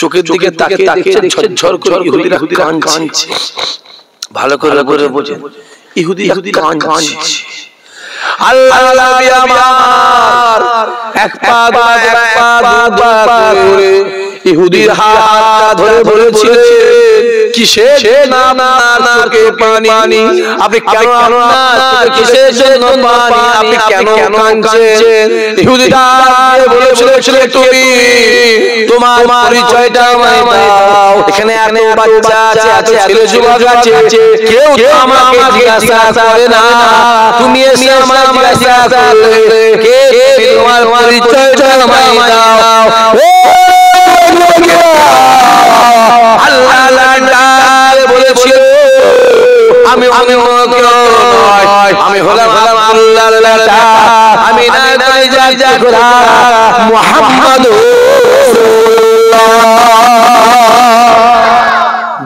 চোখের দিকে তাকিয়ে ঝরঝর করে ইহুদিরা কাঁদছে ভালো করে বোঝেন ইহুদি কাঁদছে আল্লাহ নবী আমার এক পা করে ইহুদির হাত ধরে বলেছিলেন কিসের নাম নাকে পানি আপনি কেন আপনার কিসের জন্য পানি আপনি কেন কাঁদছেন ইহুদিরা বলেছিল তুমি তোমার পরিচয়টা আমায় দাও এখানে এত বাচ্চা আছে ছেলে যুবক আছে কেউ আমাকে জিজ্ঞাসা করে না তুমি এসে আমার জিজ্ঞাসা করলে কে তোমার পরিচয়টা আমায় দাও আল্লাহ বলেছিল আমি হলাম আল্লাহ আমি না মুহাম্মদ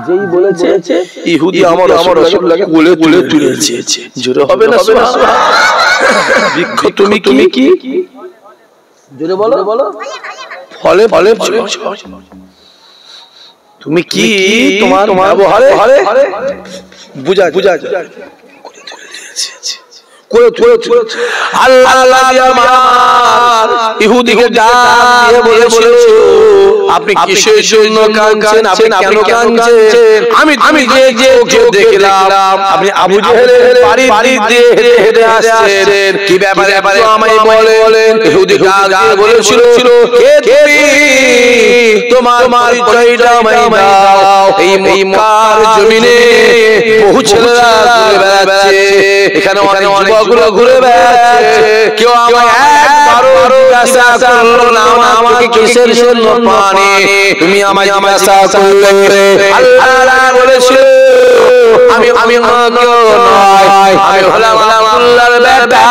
যেই বলেছে ইহুদি আমার রাসূলুল্লাহকে বলে তুলেছে জোরে হবে না সুবহানাল্লাহ বৃক্ষ তুমি কি জোরে বলো ফলে তুমি কি তোমার ব্যবহারে বুঝা আল্লাহ আমার ইহুদিকে ডাক দিয়ে বলেছিল, আপনি কিসের জন্য কাঁদছেন, আপনি কেন কাঁদছেন? আমি যে দেখলাম আপনি আবু জেহেলের বাড়ি দিয়ে হেঁটে আসছেন, কি ব্যাপারে আমায় বলেন। ইহুদি ডাক দিয়ে বলেছিল, কে তুমি, তোমার পরিচয়টা আমায় দাও। এই মক্কার জমিনে বহু ছেলেরা ঘুরে বেড়াচ্ছে, এখানে অনেক যুবকগুলো ঘুরে বেড়াচ্ছে, কেউ আমায় একবারও জিজ্ঞাসা করলো না আমাকে কিসের জন্য পানি, তুমি আমায় জিজ্ঞাসা করলে। আল্লাহ বলেছিল, আমি নয়, আমি হলাম আব্দুল্লাহর বেটা,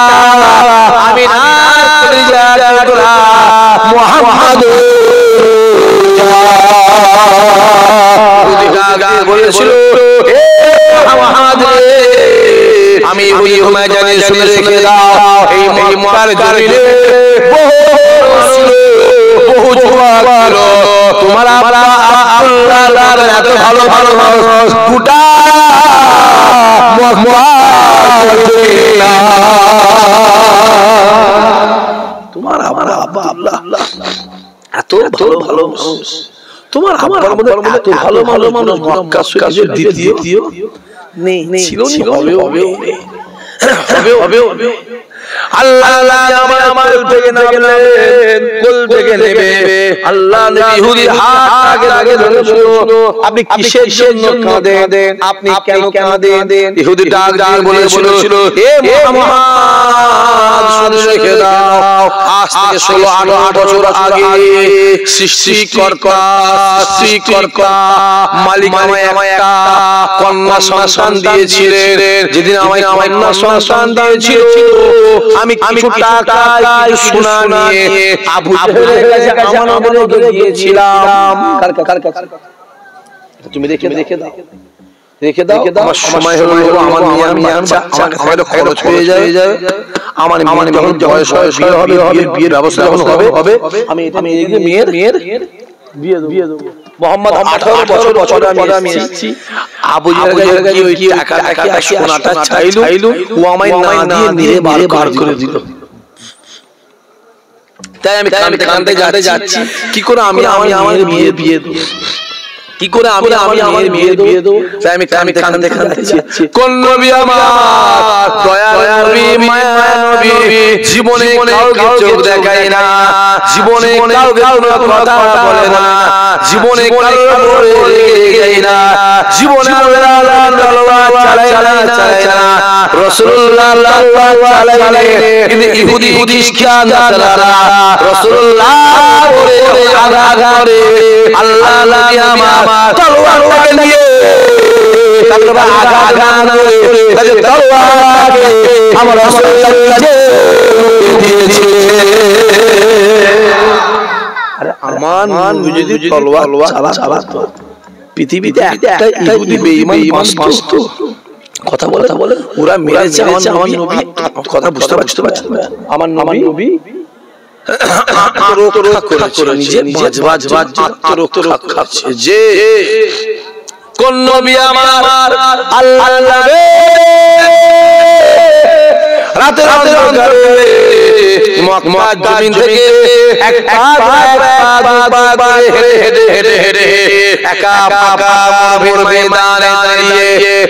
আমি না মুহাম্মদ বলেছিল, আমি জানি শুনে রেখে দাও, এই মক্কার জমিনে বহু যুবক ছিল, তোমার আল্লাহর এত ভালো গোটা তোমার আব্বা আল্লাহ এত ভালো মানুষ, তোমার আব্বার মধ্যে এত ভালো মানুষ মক্কা শরীফের দ্বিতীয় নেই, ছিল হবে। আল্লাহ আমার থেকে নামলেন, কোল থেকে নেবে আল্লাহ নবী ইহুদির হাত আগে ধরেছিল, আপনি কিসের জন্য কাঁদেন, আপনি কেন কাঁদেন? ইহুদি ডাক দিয়ে বলেছিল, হে মুহাম্মদ শুনে রেখে দাও, আজ থেকে 16-18 বছর আগে সৃষ্টিকর্তা মালিক আমায় একটা কন্যা সন্তান দিয়েছিলেন, যেদিন আমায় কন্যা সন্তান দিয়েছিল আমি কিছু টাকা কিছু সোনা নিয়ে আবু জেহেলের কাছে আমানত গিয়েছিলাম। কার কাছে? তুমি রেখে দাও, আমার সময় হলো, আমার আমার খরচ হয়ে যাবে, আমার যখন বয়স হবে, বিয়ের ব্যবস্থা যখন হবে, আমি মেয়ের বিয়ে দেবো। মোহাম্মদ 18 বছর আমি এসেছি, আবু জেহেল ওই টাকা সোনাটা চাইলো, ও আমায় না দিয়ে বার করে দিল। তাই আমি কাঁদতে যাচ্ছি, কি করে আমি আমার মেয়ের বিয়ে দেবো, কি করে আমি আমার মেয়ের বিয়ে দেবো? তাই আমি কাঁদতে যাচ্ছি। কোন নবী আমার দয়ার নবী, মায়ার নবী, জীবনে কাউকে চোখ দেখায় না, জীবনে কাউকে কোনো কথা বলে না, জীবনে কারোর উপরে রেগে যায় না, জীবনে আল্লাহ তলোয়ার চালায় না, রাসূলুল্লাহ তলোয়ার চালায়, কিন্তু ইহুদি খ্রিস্টান নাসারা রাসূলুল্লাহ করে আঘাত করে। আল্লাহ নবী আমার তলোয়ারটাকে নিয়ে তারপর আঘাত করে তাদের তলোয়ারকে আমার রাসূলুল্লাহ দিয়েছে। আরে আমার যদি তলোয়ার চালাতো, পৃথিবীতে একটা ইহুদি বেঈমান মাস্ত কথা বলে, ওরা মেরেছে আমার নবী, কথা বুঝতে পারছো? আমার নবী আত্মরক্ষা করেছে, নিজে আত্মরক্ষা যে কোন নবী আমার আল্লাহ রাতে মক্কার জমিন থেকে এক পা হেঁটে একা ফাঁকা ময়দানে দাঁড়িয়ে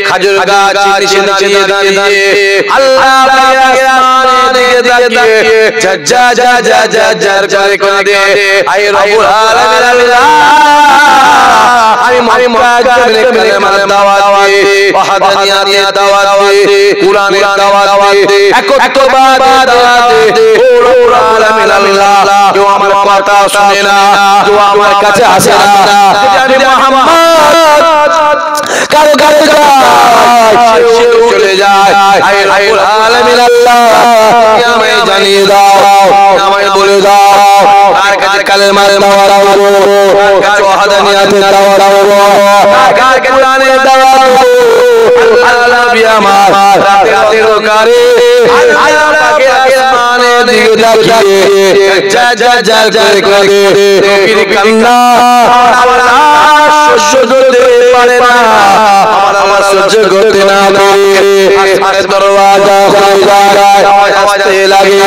খেজুর গাছের নিচে দাঁড়িয়ে আল্লাহ পাকের আসমানে তাকিয়ে ঝরঝর করে কাঁদে, আয় রব্বুল আলামিন আল্লাহ, আমি মক্কা জমিনে কালেমার দাওয়াত দিয়ে, ওয়াহদানিয়াতের দাওয়াত দিয়ে, কুরআনের দাওয়াত দিয়ে, একত্ববাদের দাওয়াত দিয়ে, ও রব্বুল আলামিন আল্লাহ, কেউ আমার কথা শুনে না, কেউ আমার কাছে আসে না, যদি আমি মুহাম্মদ কারো কাছে যাই চলে যায়, আয় রব্বুল আলামিন আল্লাহ, আমায় জানিয়ে দাও, আমায় বলে দাও, কার কাছে কালেমার দাওয়াত দেবো, কার কাছে ওয়াহদানিয়াতের দাওয়াত দেবো, কার কাছে কুরআনের দাওয়াত দেবো। আল্লাহ নবী আমার রাতের কারে আল্লাহ পাকের আসমানে দিকে তাকিয়ে ঝরঝর করে নবীর কান্না আমার সহ্য করতে পারে না, আমার সহ্য করতে না পারে আসমানের দরওয়াজা খুলে যায়, আওয়াজ আসতে লাগে,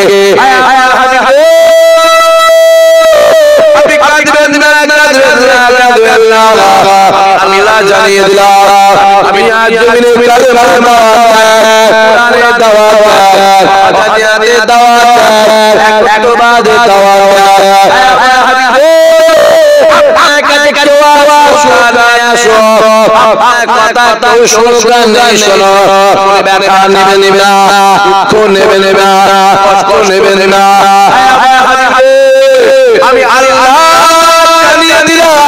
আপনি কাঁদবেন না, আমি লা জানিয়ে দিলাম, আমি আজ জমিনে কালেমার কোরআনের দাওয়াত, জানিয়াতের দাওয়াত, একটু বাদে দাওয়াত, আপনার কাছে কেউ আওয়াজ শোনায় আসো, আপনার কথা কেউ শুনবেন না, শোনো, ব্যথা নেবে না, দুঃখ নেবে না, কষ্ট নেবে না, আমি আল্লাহ জানিয়ে দিলাম,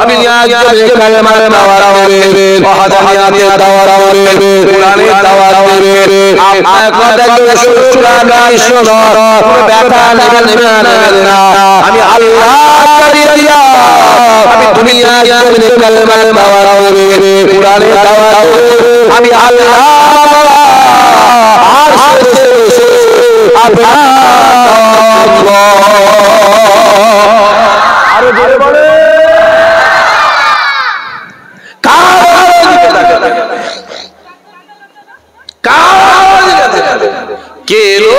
আমি আজ জমিনে কালেমার দাওয়াত দেবেন, ওয়াহদানিয়াতের দাওয়াত দেবেন, কোরআনের দাওয়াত দেবেন, আপনার কথা কেউ শুনবেন না, শোনো, ব্যথা নেবে না, আমি আল্লাহ জানিয়ে দিলাম, আমি দুনিয়া জমিনে কালেমার দাওয়াত দেবেন, কোরআনের দাওয়াত দেবেন, আমি আল্লাহ আর আপনার আরো জোরে বলে কে এলো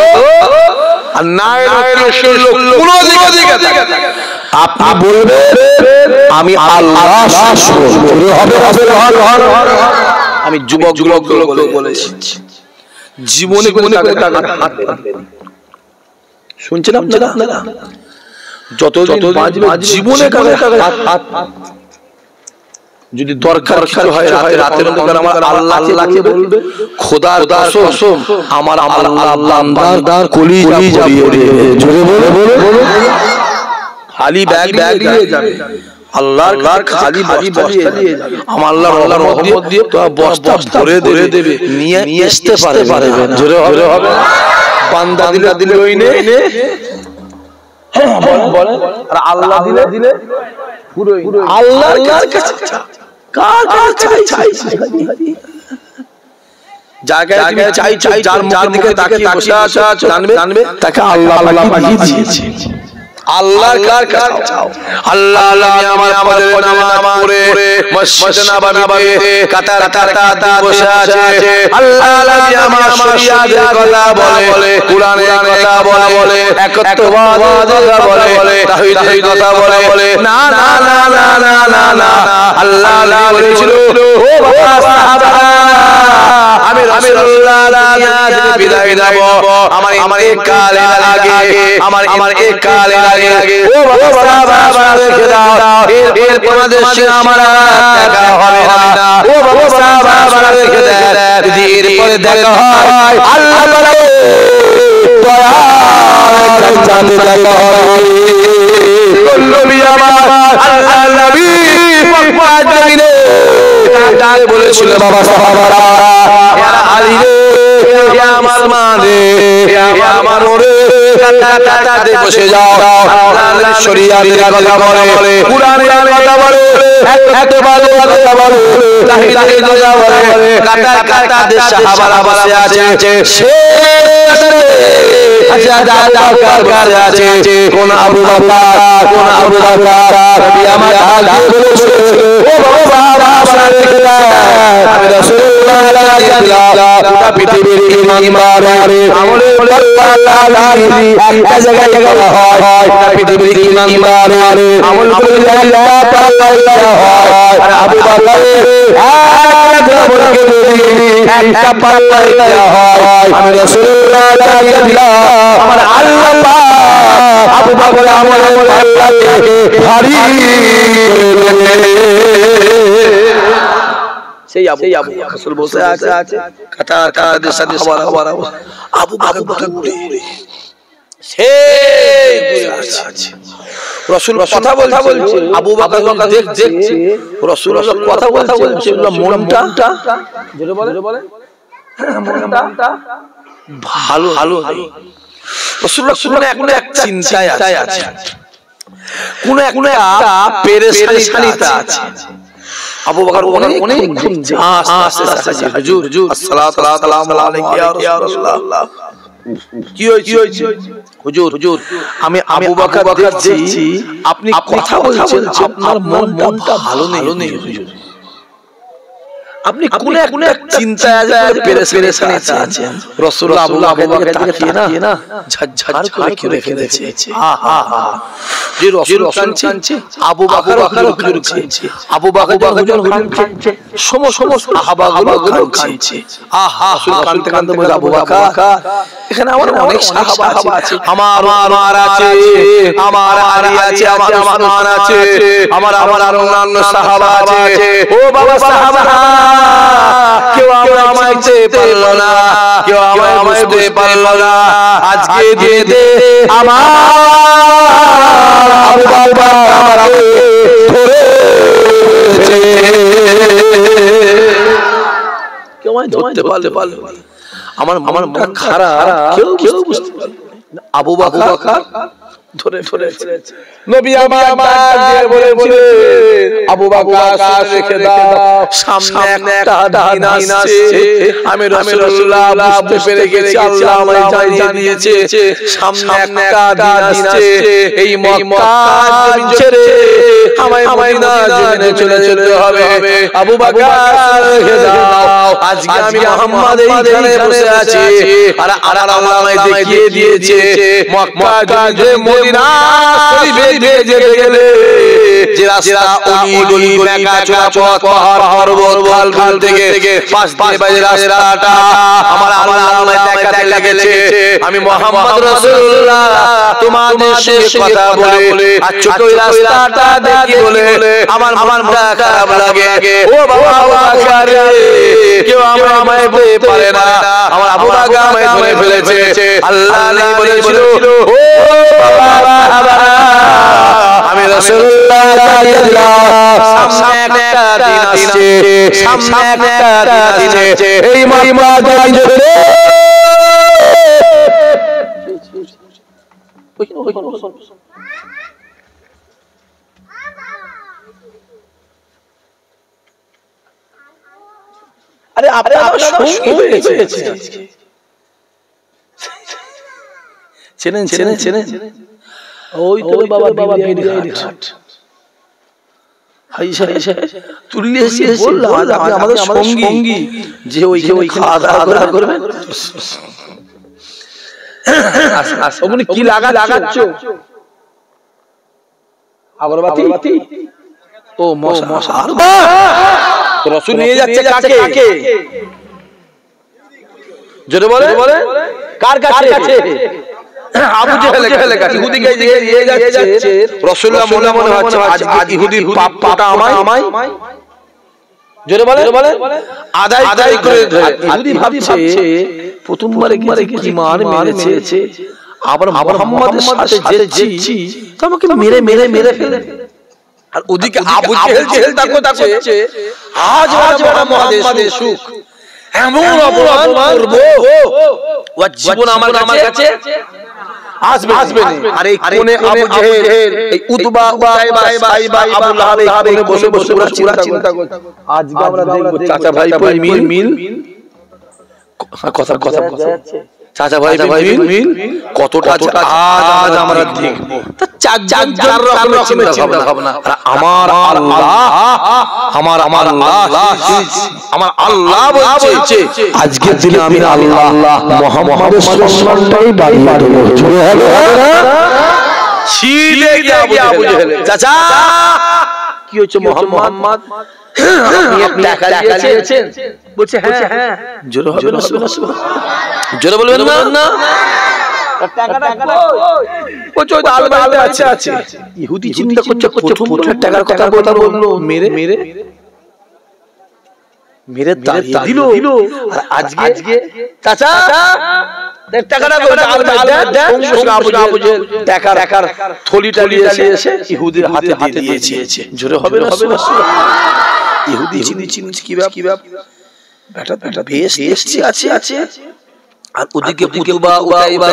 আর না এলো শুনলো কোন দিকে, আপনি বলবেন আমি আল্লাহ শাসন হবে। আমি যুবক গুলো বলেছি জীবনে শুনছেন আপনারা, যতদিন জীবনে যদি দরকার কিছু হয় রাতের মধ্যে আমার আল্লাহকে বলবে, খোদার কসম আমার আল্লাহ কলিজা পুড়িয়ে দেবে, জোরে বলে খালি ব্যাগ দিয়ে যাবে, আল্লাহর খালি বস্তা দিয়ে যাবে, আমার আল্লাহর রহমত দিয়ে তোমার বস্তা ভরে দেবে, নিয়ে আসতে পারবে না, জোরে হবে বান্দা দিলে ওই নে বলে, আর আল্লাহ দিলে পুরোই আল্লাহর কাছে, কার কাছে চাইছি, জায়গায় তুমি চাইছো, যার মুখের দিকে তাকিয়ে বসে আছো জানবে তাকে আল্লাহ পাঠিয়ে দিয়েছে। আল্লাহর কাছে চাও, আল্লাহ আমার আমাদের নামাজ পড়ে মসজিদে নববীতে কাতার বসে আছে, আল্লাহ আমার শরিয়াতের কথা বলে, কোরআনের কথা বলে, একত্ববাদের কথা বলে, তাওহীদের কথা বলে, না না না না না না না, আল্লাহ বলেছিল ও বাবা সাহাবারা, আমি রাসূলুল্লাহ দুনিয়া থেকে বিদায় নেব, আমার এক কালের আগে, আমার এক কালের আগে, ও বাবা সাহাবারা রেখে দাও, এর তোমাদের সঙ্গে আমার দেখা হবে না, ও বাবা সাহাবারা রেখে দাও, যদি এরপরে দেখা হয় আল্লাহ বলে দয়া জানতে দেখা হবে, নবী আমার আল্লাহ নবী পাক জমিনে ডাক বলেছিল বাবা সাহাবারা, ইয়া আলী রে, ইয়া আমার মা রে, ইয়া আমার ওরে, কাতাতে বসে যাও, আল্লাহর শরিয়াতের কথা বলে, কোরআনের কথা বলে, একবারে কথা বলে, তাওহীদের কথা বলে, কাতাতে সাহাবারা বসে আছে, সে কোন আবু বকর, নবী আমার ডাক বলেছে, ও বাবা আমি রাসূলুল্লাহ গোটা পৃথিবীর ইমানদার আমলে আল্লাহ একটা জায়গায় হয়, গোটা পৃথিবীর ইমানদার আমল করে আল্লাহ তাআলা হয়, আর আবু বকরের একটা পাল্লা হয়, আমি রাসূলুল্লাহ আমার আল্লাহ আবু বকর আমলে আল্লাহকে ভারী সেই আবু রাসূল বসে আছে কাতারদের সাথে খাবার আবু বকর ঘুরে সেই ঘুরে আছে, রাসূল কথা বলছে, আবু বকর দেখছে রাসূল কথা বলছে, মনটা যেটা বলে মনটা ভালো রাসূল এখন এক চিন্তায় আছে, কোন একটা পেরেশানিতে আছে, আবু বকর অনেক হুজুর আসসালামু আলাইকুম ইয়া রাসূলুল্লাহ, কি হয়েছে হুজুর, আমি আবু বকর দেখছি আপনি কথা বলছেন, আপনার মনটা ভালো নেই হুজুর, আপনি কোন চিন্তায় আছে, পেরেশানি আছে। রাসূলুল্লাহ আবু বকরের দিকে তাকিয়ে না ঝাঝ করে কেঁদে ফেলেছে। আহা, যে রাসূল কাঁদছে, আবু বকর হুজুর কাঁদছে, আবু বকর হুজুর কাঁদছে, সমস্ত সাহাবাগুলো কাঁদছে। আহা, কাঁদতে কাঁদতে বলে আবু বকর, এখানে আমার অনেক সাহাবা আছে, আমার আছে, আমার আলী আছে, আমার উসমান আছে, আমার অন্যান্য সাহাবা আছে। ও বাবা সাহাবা, কেউ আমায় চেয়ে পারলো না, কেউ আমায় বুঝতে পারলো না। আজকে দিয়ে আমার আবু বকর আমাকে ধরেছে, কেউ আমায় ধরতে পারলো না। আমার মনটা খারাপ, কেউ বুঝতে পারলো না। আবু বকর ধরে ফেলেছে। নবী আমার ডাক দিয়ে বলেছিলেন, আবু বকর শুনে রেখে দাও, সামনে একটা দিন আসছে, আমি রাসূলুল্লাহ বুঝতে পেরে গেছি, আল্লাহ আমায় জানিয়ে দিয়েছে সামনে একটা দিন আসছে, এই মক্কা ছেড়ে আমায় মদিনা জমিনে চলে যেতে হবে। আবু বকর রেখে দাও, আজকে আমি মুহাম্মদ এইখানে বসে আছি, আর আল্লাহ আমায় দেখিয়ে দিয়েছে মক্কা থেকে মদিনা শরীফে যেতে গেলে যে রাস্তা অলি গলি মেকা চোরা পথ পাহাড় পর্বত খাল থেকে পাশ দিয়ে বাইরে রাস্তাটা আমার আল্লাহ আমায় দেখাতে লেগেছে। আমি মুহাম্মদ রাসূলুল্লাহ তোমাদের শেষ কথা বলে আর ছোট রাস্তাটা দেখি বলে আমার মনটা খারাপ লাগে। ও বাবা বকর, কেউ আমায় বলতে পারে না, আমার আবু বকর আমায় ধরে ফেলেছে। আল্লাহ নেই বলেছিল, ও বাবা আমি রাসূলুল্লাহ সামনে একটা দিন আসছে, সামনে একটা দিন আসছে, এই মক্কা জুড়ে আরে আপনারা চেনেন ওই তো বাবা বেরিঘাট তুললে এসে বললাম আপনি আমাদের সঙ্গী, যে ওই খাওয়া দাওয়া করবেন। ওখানে কি লাগাচ্ছ? আগরবাতি? ও মশা। রাসূল নিয়ে যাচ্ছে কাকে? জোরে বলে, কার কাছে? আবু জেহেলের কাছে। ইহুদিকে নিয়ে যাচ্ছে, রাসূলুল্লাহ মনে হচ্ছে আজ ইহুদির পাপটা আমায় জোরে বলে আদায় করে ধরে। ইহুদি ভাবছে প্রথমবার কি মান মেরেছে, আবার মুহাম্মাদের সাথে যেছি তো আমাকে মেরে ফেলে। আর ওদিকে আবু জেহেল তাকছে আজ বড় মুহাম্মাদের সুখ, এমন অপমান করব ও জীবন আমার কাছে আসবে না। আর এই কোণে আবু জেহেল, এই উতবা উতাইবা আবু লাহাব এই কোণে বসে চিন্তা করছে, আজকে আমরা দেখব চাচা ভাই মিল কথা চাচা ভাই মিল কতটা আজ আমরা দেখব। চার রকমের চিন্তা ভাবনা। আমার আল্লাহ বলছে আজকের দিনে আমি আল্লাহ মুহাম্মাদের সম্মানটাই বাড়িয়ে দেব। জোরে হবে না? ছিলে গিয়ে আবু জেহেল, চাচা কি হচ্ছে মুহাম্মদ আপনি টাকা দিয়েছেন? বলছে হ্যাঁ। জোরে হবে না? জোরে বলবেন না? ইহুদি চিন্তা করছে প্রথম টাকার কথা বললো, মেরে দাঁড়িয়ে দিল। আর আজকে চাচা টাকার থলিটা নিয়ে এসে ইহুদির হাতে দিয়েছে। জোরে হবে না? ইহুদি চিন্তা কি ব্যাপার, বেটা বেশ আছে। আর ওদিকে উতবা উতাইবা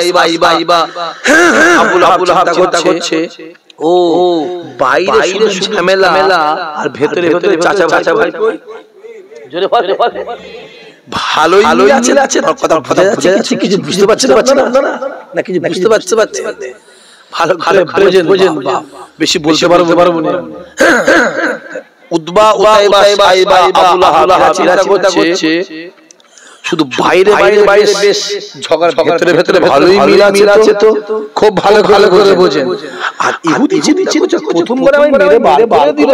আবু লাহাব চিন্তা করছে, ও বাইরে ঝামেলা আর ভেতরে চাচা ভাই জোরে ভালোই আছে। কথা বোঝা যাচ্ছে, কিছু বুঝতে পারছেন না? কিছু বুঝতে পারছেন? ভালো বোঝেন, বেশি বলতে পারবো না। উতবা উতাইবা সাইবা আবু লাহাব চিন্তা করছে শুধু বাইরে বাইরে বাইরে বেশ ঝগড়া ভেতরে ভেতরে ভালোই মিল আছে তো খুব ভালো ভালো করে বোঝেন আর ইহুদি চিন্তা প্রথমবার আমি মেরে বার দিল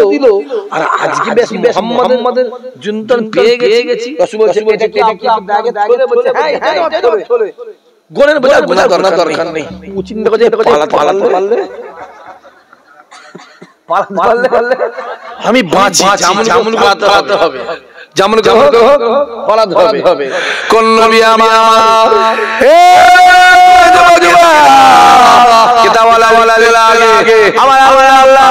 আর আজকে বেশ মুহাম্মাদের জুনতন পেয়ে গেছি রাসূল বলছে এটা কি আপনি ব্যাগে ধরে বলছে হ্যাঁ চলে গোনের বোঝা দরকার নেই ও চিন্তা করছে পালালে আমি বাঁচি জামুন গাতে হবে জামুন গাতে হবে কোন নবী আমার এ যুবক কিতাবালা লাগে আমার আল্লাহ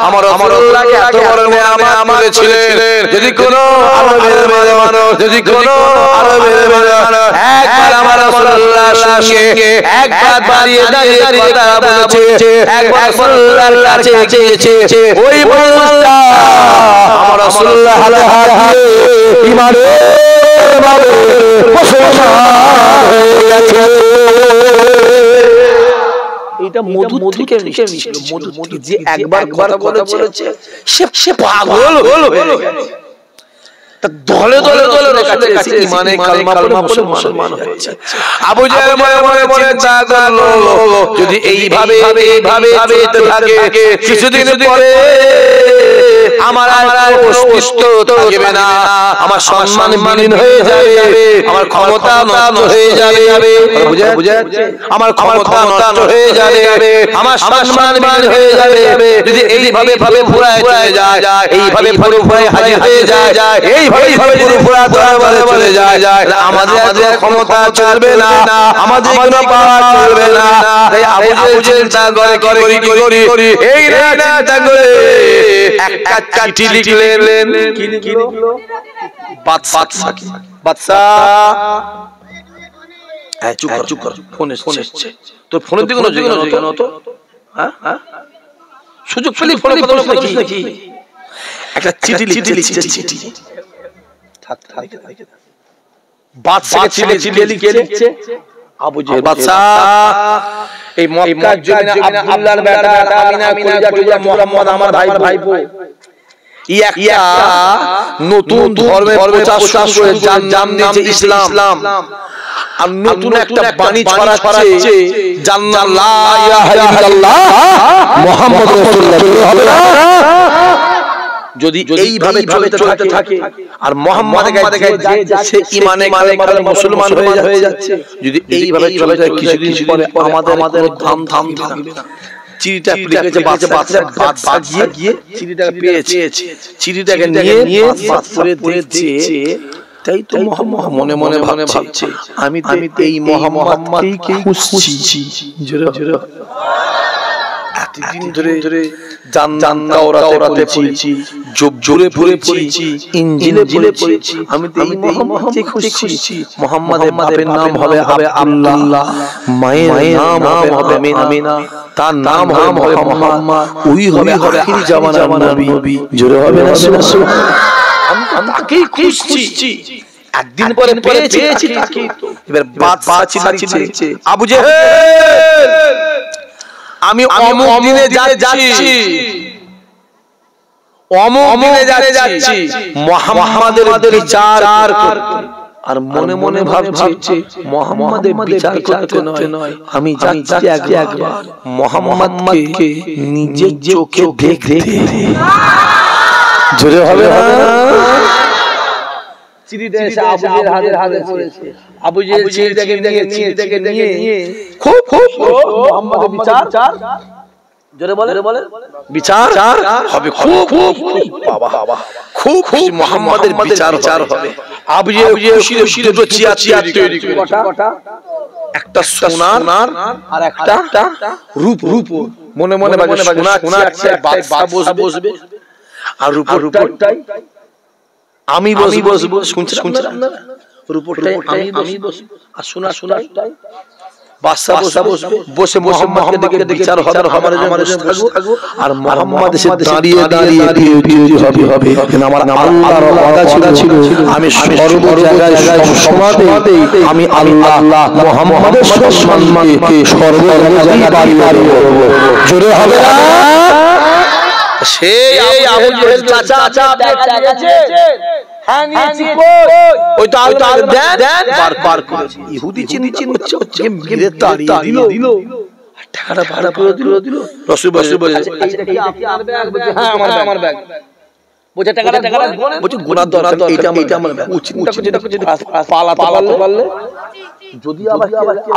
আমার রাসূলুল্লাহকে এত বড় নিয়ামত করেছিলেন যদি কোন আরবের মানুষ যদি কোন আরবের মানুষ একবার আমার রাসূলুল্লাহর সঙ্গে একবার বাড়িয়ে দাঁড়িয়ে কথা বলেছে একবার রাসূলুল্লাহর কাছে গিয়েছে ওই মানুষটা আমার রাসূলুল্লাহ হাত দিয়ে ঈমানের ভাবে মুসলমান হয়ে গেছে এটা মধু থেকে মিষ্টি ছিল মধু যে একবার কথা বলেছে সে পাগল হয়ে গেছে তা দলে দলে রাসূলের কাছে ঈমানে কালমা পড়ে মুসলমান হয়েছে আবু জাহেল মনে চিন্তা করলো যদি এইভাবে চলতে থাকে কিছুদিন পরে আমার আর অস্তিত্ব থাকবে না আমার সম্মান বিলীন হয়ে যাবে আমার ক্ষমতা নষ্ট হয়ে যাবে বুঝা যাচ্ছে আমার ক্ষমতা নষ্ট হয়ে যাবে আমার সম্মান বিলীন হয়ে যাবে যদি এইভাবে ফুরায় চলে যায় এইভাবে ফুরায় হাজির হয়ে যায় এইভাবে পুরোপুরা দরবারে চলে যায় আমাদের ক্ষমতা চলবে না আমাদের কোনো পাওয়ার চলবে না তাই আবু জেহেল চিন্তা করে করি এই চিন্তা করে একটা চিঠি লিখলেন কি লিখলো বাদশা চুপ কর ফোন এসেছে তোর ফোনের দিকে নজর তো হ্যাঁ সুযোগ পেলে ফোনে কথা বলিস নাকি একটা চিঠি লিখছে আবু জেহেল বাদশা এই মক্কার জমিনে আব্দুল্লাহর বেটা আমিনা কলিজা টুকরা মুহাম্মদ আমার ভাইপো একটা নতুন ধর্মের প্রচার করে জান দিয়েছে ইসলাম আর নতুন একটা বাণী ছড়াচ্ছে জান্নাত লা ইলাহা ইল্লাল্লাহ মুহাম্মদুর রাসূলুল্লাহ যদি এইভাবে চলতে থাকে আর মুহাম্মাদের কাছে সে ঈমানে কালে মুসলমান হয়ে যাচ্ছে যদি এইভাবে চলে যায় কিছুদিন পরে আমাদের ধাম থাকবে না চিঠিটা লিখেছে বাদশা গিয়ে চিঠিটাকে পেয়েছে চিঠিটাকে নিয়ে বাদ করে দিয়েছে তাই তো মনে ভাবছে আমি এই মুহাম্মাদকে খুঁজছি জোরে এতদিন ধরে তাওরাতে পড়েছি জোরে পড়েছি ইনজিলে পড়েছি আমি তো এই মুহাম্মাদকে খুঁজছি মুহাম্মাদের বাপের নাম হবে আব্দুল্লাহ মায়ের নাম হবে আমিনা তার নাম হবে মুহাম্মদ ওই হবে আখির জামানার নবী জোরে হবে না আমি তাকেই খুঁজছি একদিন পরে পেয়েছি তাকে এবার বাদশা চিল্লাচ্ছে আবু জেহেল আমি অমুক দিনে যাচ্ছি মুহাম্মাদের বিচার আর মনে ভাবছে মুহাম্মাদের বিচার করতে নয় আমি যাচ্ছি একবার মুহাম্মাদকে নিজের চোখে দেখতে জোরে হবে না চিঠিটা এসে আবু জেহেল হাতে পড়েছে আবু জেহেল চিঠিটাকে নিয়ে খুব মুহাম্মাদের বিচার জোরে বলে বিচার হবে খুব বাবা খুব মুহাম্মাদের বিচার হবে আবু জেহেল খুশি দুটো চেয়ার তৈরি করে একটা সোনার আর একটা রূপ মনে সোনা বাদশা বসবে আর রূপটাই আমি বসবো শুনছেন আপনারা রূপটাই আমি বসবো আর সোনাটাই বাদশা বসে মুহাম্মাদকে দেখে বিচার হবে আমার থাকবো আর মুহাম্মদ এসে দাঁড়িয়ে হবে কিন্তু আমার আল্লাহর ওয়াদা ছিল আমি সর্ব জায়গায় সমাতে আমি আল্লাহ মুহাম্মদের সম্মানকে সর্ব জায়গায় বাড়িয়ে দেব জোরে হবে না সেই আবু জেহেল চাচা আপনি টাকা দিয়েছেন হ্যাঁ নিয়েছি ওই তো আল্লাহ দেন বার করেছে ইহুদি চিন হচ্ছে মেরে তাড়িয়ে দিল টাকাটা বার করে দিল রাসূল বলে আচ্ছা এইটা কি আপনার ব্যাগ বলছে হ্যাঁ আমার ব্যাগ বলছে টাকাটা বলছে গুনার দরকার এটা আমার ব্যাগ ও চিন্তা করছে পালাতে পারলে যদি আবার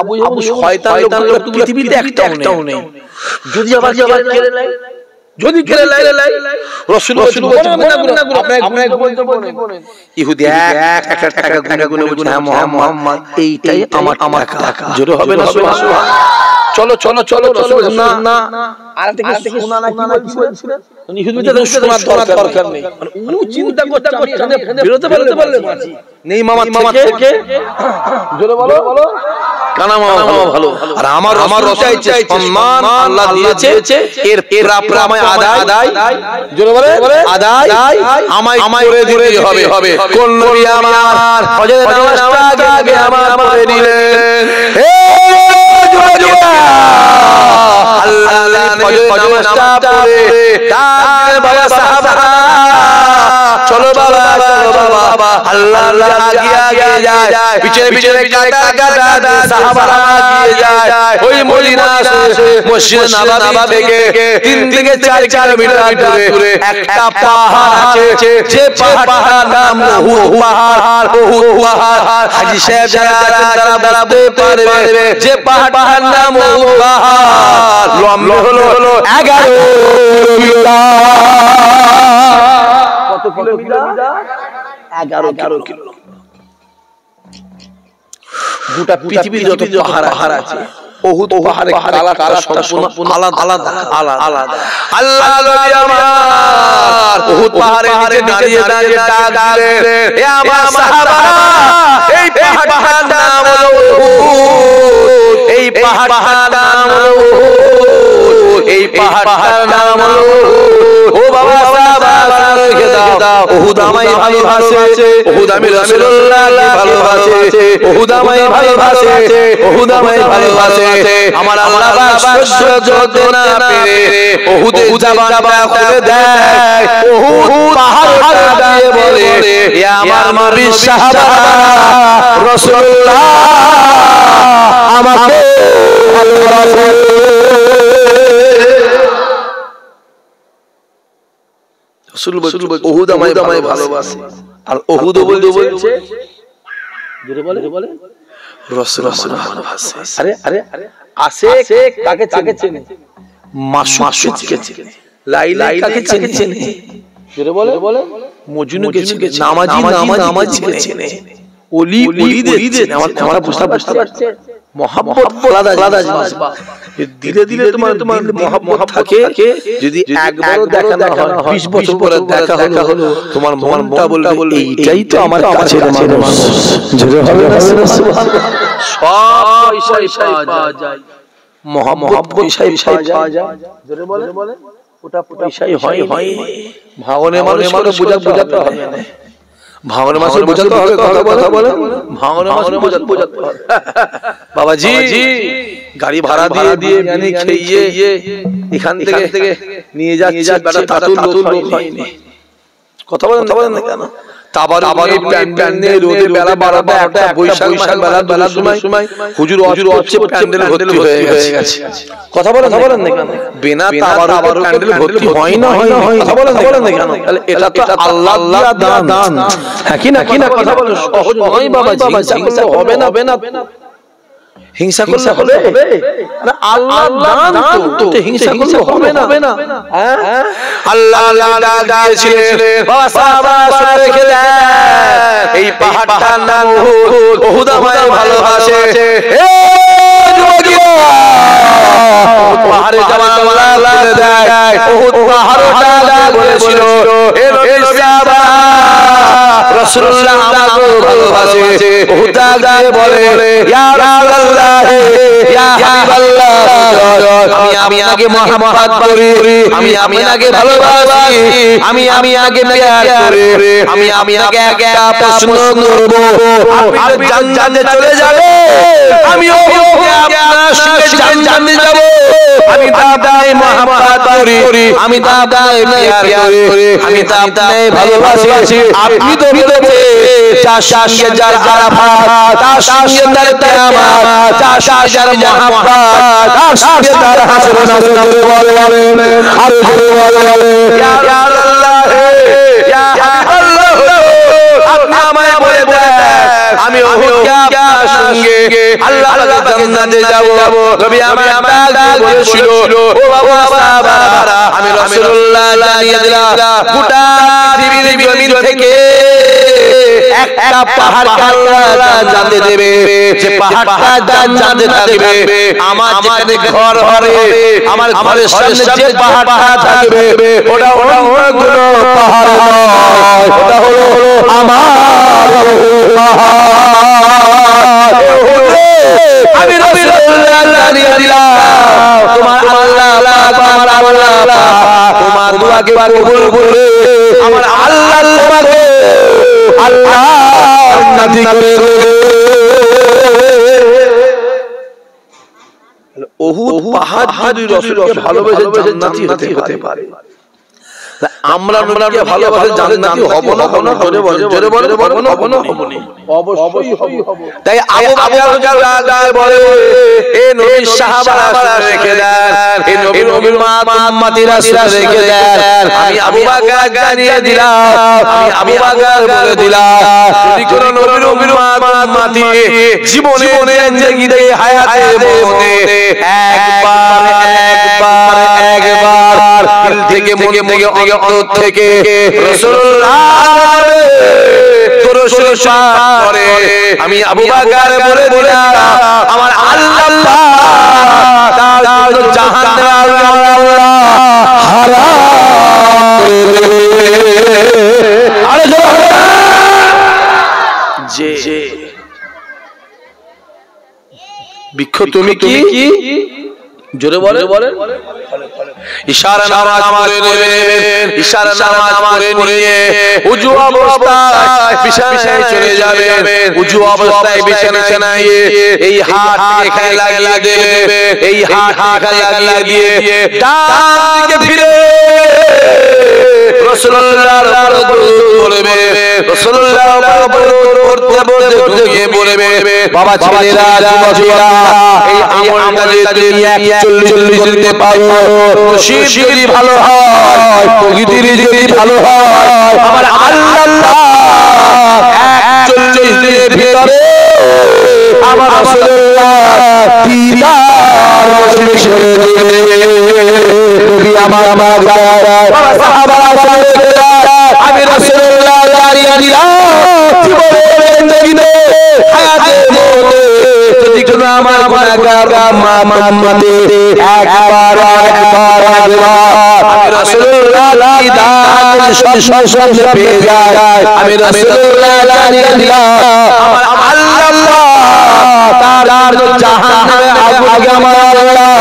আবু জেহেল শয়তান লোক পৃথিবীতে একটাও নেই যদি আবার কেড়ে নেয় যদি কেড়ে লাই রাসূল আপনাকে বলতে ইহুদি একটা টাকা গুনে হ্যাঁ মুহাম্মদ এইটাই আমার টাকা জোরে হবে না সুবহানাল্লাহ চলো রাসূল না আর থেকে শোনা না কি বলছিলেন ইহুদি তো শোনার দরকার নেই মানে ও চিন্তা করছে আমি এখানে বেরোতে পারলে নেই মামা থেকে জোরে বলো কানা মামা ভালো আর আমার চাইছে সম্মান আল্লাহ দিয়েছে এর প্রাপ্রামায় আদায় জোরে বলে আদায় আমায় করে দিতে হবে কোন নবী আমার ফজরের নামাজটা আগে আমার পড়ে দিলেন হে যুবক আল্লাহ ফজরের নামাজটা পড়ে ডাক বাবা সাহাবা চলো বাবা আল্লাহ আগিয়ে যায় পিছনে কাটা সাহাবারা আগিয়ে যায় ওই মদিনা মসজিদ নববী থেকে 3 থেকে 4 কিলোমিটার দূরে একটা পাহাড় আছে যে পাহাড়ের নাম উহুদ পাহাড় হাজী সাহেব যারা বলতে পারবে যে পাহাড়ের নাম উহুদ পাহাড় লম্বা হলো 11 কিলোমিটার কত কিলোমিটার 11 কিলো গোটা পৃথিবীর যত পাহাড় আছে উহুদ পাহাড়ে কালাটা সম্পূর্ণ আলাদা আল্লাহ নবী আমার উহুদ পাহাড়ের নিচে দাঁড়িয়ে ডাক দিলেন হে আমার সাহাবারা এই পাহাড়টার নাম হলো উহুদ এই পাহাড়টার নাম হলো উহুদ এই পাহাড়টার নাম হলো ও বাবা সাহাবা রেখে দাও উহুদ আমায় ভালোবাসে উহুদ আমি রাসূলুল্লাহকে ভালোবাসে উহুদ আমায় ভালোবাসে উহুদ আমায় ভালোবাসে আমার আল্লাহ সহ্য করতে না পেরে উহুদের জবানটা খুলে দেয় উহুদ পাহাড়টা দিয়ে বলে হে আমার নবীর সাহাবারা রাসূলুল্লাহ আমাকে ভালোবাসে রাসূল উহুদ আমায় ভালোবাসে আর উহুদ বলছে জোরে বলে রাসূল ভালোবাসে আরে আসে কাকে চেনে মাসুদকে চেনে লাইলা কাকে চেনে জোরে বলে মজনুকে চেনে নামাজি চেনে ওলিদের চেনে আমরা বুঝতে পারছে মোহাম্মত আলাদা জিনিস ধীরে তোমার মোহাম্মত থাকে যদি একবারও দেখা না হয় 20 বছর পরে দেখা হলো তোমার মনটা বলবে এইটাই তো আমার কাছের মানুষ জোরে হবে না সুবহানাল্লাহ সব পয়সায় পাওয়া যায় মোহাম্মত পয়সায় পাওয়া যায় জোরে বলে ওটা পয়সায় হয় ভাঙনের মানুষ বোঝাতে হবে না ভাঙনের মানুষ বোঝাতে হবে কথা বলে ভাঙনের মানুষ বোঝাতে হবে বাবাজি গাড়ি ভাড়া দিয়ে বিরিয়ানি খেয়ে এখান থেকে নিয়ে যাচ্ছে বেটা তাতুল লোক হয়নি কথা বলেন না কেন তাবারে প্যান্ডেল রোদে বেলা 12টা একটা বৈশাখ বেলা সময় হুজুর হচ্ছে প্যান্ডেল ভর্তি হয়ে গেছে কথা বলেন না কেন বিনা তাবারে প্যান্ডেল ভর্তি হয় না কথা বলেন না কেন তাহলে এটা তো আল্লাহ দান হ্যাঁ কি না কথা বলেন সহজ নয় বাবা হবে না হিংসা করলে হবে না আল্লাহ দান তো হিংসা করলে হবে না হ্যাঁ আল্লাহ দিয়েছিলেন বাবা সাহাবা শুনে রেখে দেন এই পাহাড়টার নাম উহুদ উহুদ আমায় ভালোবাসে হে যুবকেরা পাহাড়ে যাওয়ার আল্লাহ বলে দেয় উহুদ পাহাড়টা বলেছিল হে নবী সাহাবা রাসূলুল্লাহ আমাকে ভালোবাসে উহুদ দিয়ে বলে ইয়া রাসূলুল্লাহ ইয়া হাবিবাল্লাহ আমি আপনাকে মহব্বত করি, আমি আপনাকে ভালোবাসি, আমি আগে প্যার করি, আমি আপনাকে একটা প্রশ্ন করব, আপনি জান্নাতে চলে যাবে, আমিও আপনার সঙ্গে জান্নাতে যাব। আমি আপনাকে মহব্বত করি, আমি আপনাকে প্যার করি, আমি আপনাকে ভালোবাসি। আপনি তো বলেছেন যার সঙ্গে যার আরাফাত, তার সঙ্গে তার কিয়ামত, যার সঙ্গে যার মহব্বত, তার সঙ্গে তার হাসর নাসর বলেন আর বলেন ইয়া আল্লাহ ইয়া হাবিবাল্লাহ, আপনি আমায় বলে দেন আমি ওকে আপনার সঙ্গে আল্লাহ পাকের জান্নাতে যাব। নবী আমার ডাক দিয়েছিল, ও বাবা সাহাবারা, আমি রাসূলুল্লাহ জানিয়ে দিলাম গোটা পৃথিবীর জমিন থেকে একটা পাহাড়কে আল্লাহ জানতে দেবে, যে পাহাড়টা জানতে থাকবে আমার যেখানে ঘর হবে, আমার ঘরের সামনে যে পাহাড়টা থাকবে ওটা অন্যগুলো পাহাড় নয়, ওটা হলো আমার পাহাড়। আমি রাসূলুল্লাহ জানিয়ে দিলাম তোমার আল্লাহ পাক, আমার আল্লাহ তোমার দোয়াকে কবুল করে আমার আল্লাহ তোমাকে আল্লাহ জান্নাতি করে দেবে। ওহুদ পাহাড় যদি রাসূলকে ভালোবেসে জান্নাতি হতে পারে, আমরা নবীকে ভালোবাসে জান্নাতি হব না? জোরে বলে হব না? অবশ্যই হব। তাই আবু বকর রাদিয়াল্লাহু বলে এ নবীর সাহাবারা রেখে দেন, এ নবীর উম্মতিরা রেখে দেন, আমি আবু বকর জানিয়ে দিলাম, আমি আবু বকর বলে দিলাম যদি কোন নবীর উম্মতি জীবনে জিন্দেগিতে হায়াতে মনে একবার দিল থেকে মন থেকে অন্তর থেকে রাসূলুল্লাহ দরুদ পাঠ করে, আমি আবু বকর বলে দিলাম আমার আল্লাহ তার জন্য জাহান্নাম হারাম করে দেবে। আরে যে বৃক্ষ তুমি কি জোরে বলে ইশারা নামাজ পড়ে নেবেন, ইশারা নামাজ পড়ে নিয়ে উজু অবস্থায় বিছানায় চলে যাবেন, উজু অবস্থায় বিছানায় এই হাত এখানে লাগিয়ে দেবে, এই হাত এখানে লাগিয়ে দিয়ে ডান দিকে ফিরে রাসূলুল্লাহর উপর বলবে, রাসূলুল্লাহর উপর পড়তে বলবে বাবা ছেলেরা যুবকেরা এই আমলটা যদি 41 করতে পারো, নসিব যদি ভালো হয়, তকদীর যদি ভালো হয়, আমার আল্লাহ 41 দিনের ভিতরে আমার রাসূলুল্লাহ দিদার নসিব করে দেবে। নবী আমার সাহাবারা আমি রাসূলুল্লাহ জানিয়ে দিলাম জীবনের জিন্দেগিতে হায়াতে মনে যদি কোনো আমার গুনাহগার উম্মতে একবার আমি রাসূলুল্লাহ দিদার সঙ্গে পেয়ে যায়, আমি রাসূলুল্লাহ জানিয়ে দিলাম আমার আল্লাহ তার জাহান্নামে আগুন আমার আল্লাহ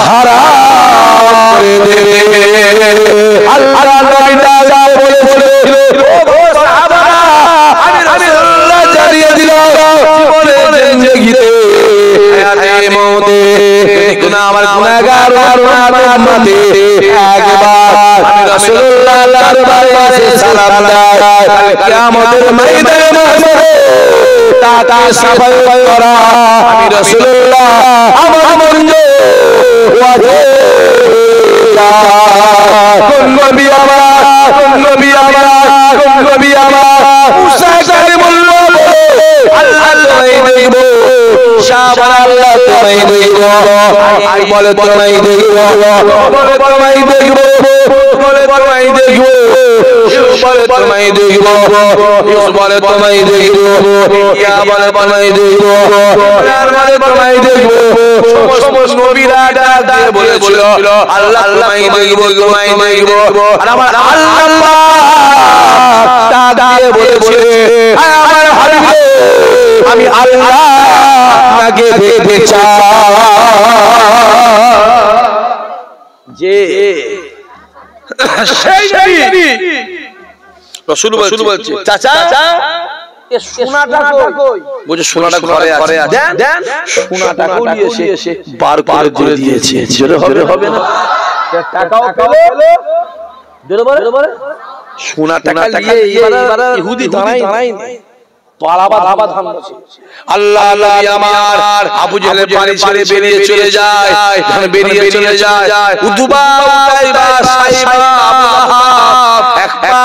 হারাম করে দেবে। আল্লাহ নবী তাআলা বলেছিল ও সাহাবারা আমি রাসূলুল্লাহ জানিয়ে দিলাম জীবনের জিন্দেগিতে হায়াতে মওতে কোন আমার গুনাহগার উম্মতে একবার আমি রাসূলুল্লাহ দরবারে এসে সালাম দেয়, কিয়ামতের ময়দানে তাকে সাফাই করা আমি রাসূলুল্লাহ আমার মঞ্জে ওয়াজে কোন নবী আমার, কোন নবী আমার, কোন নবী আমার মুসা কালিমুল্লাহ আল্লাহ তোমায় দেব, শাবান আল্লাহ তোমায় দেব, আর বলে তোমায় দেব, বলে তোমায় দেব, বলে তোমায় দেব, বলে তোমায় দেব, বলে তোমায় দেব, ইয়া বলে তোমায় দেব, বলে তোমায় দেব। সমস্ত নবীরা ডাক দিয়ে বলেছিল আল্লাহ তোমায় দেব, তোমায় দেব, আর আমার আল্লাহ ডাক দিয়ে বলেছে আমার হাবিব আমি আল্লাহ আপনাকে পেতে চাই। যে সেই নবী রাসূল বলছে চাচা এ সোনাটা কই বলে সোনাটা ঘরে আছে দেন সোনাটা নিয়ে এসে বার করে দিয়েছে জোরে হবে না টাকাও পেলো বলে সোনা টাকা নিয়ে এবারে ইহুদি দাঁড়াই পালাবা ধান বসে আল্লাহ নবী আমার আবু জেহেল পানি ছেড়ে বেরিয়ে চলে যায় যখন বেরিয়ে চলে যায় উতবা উতাইবা সাইবা এক পা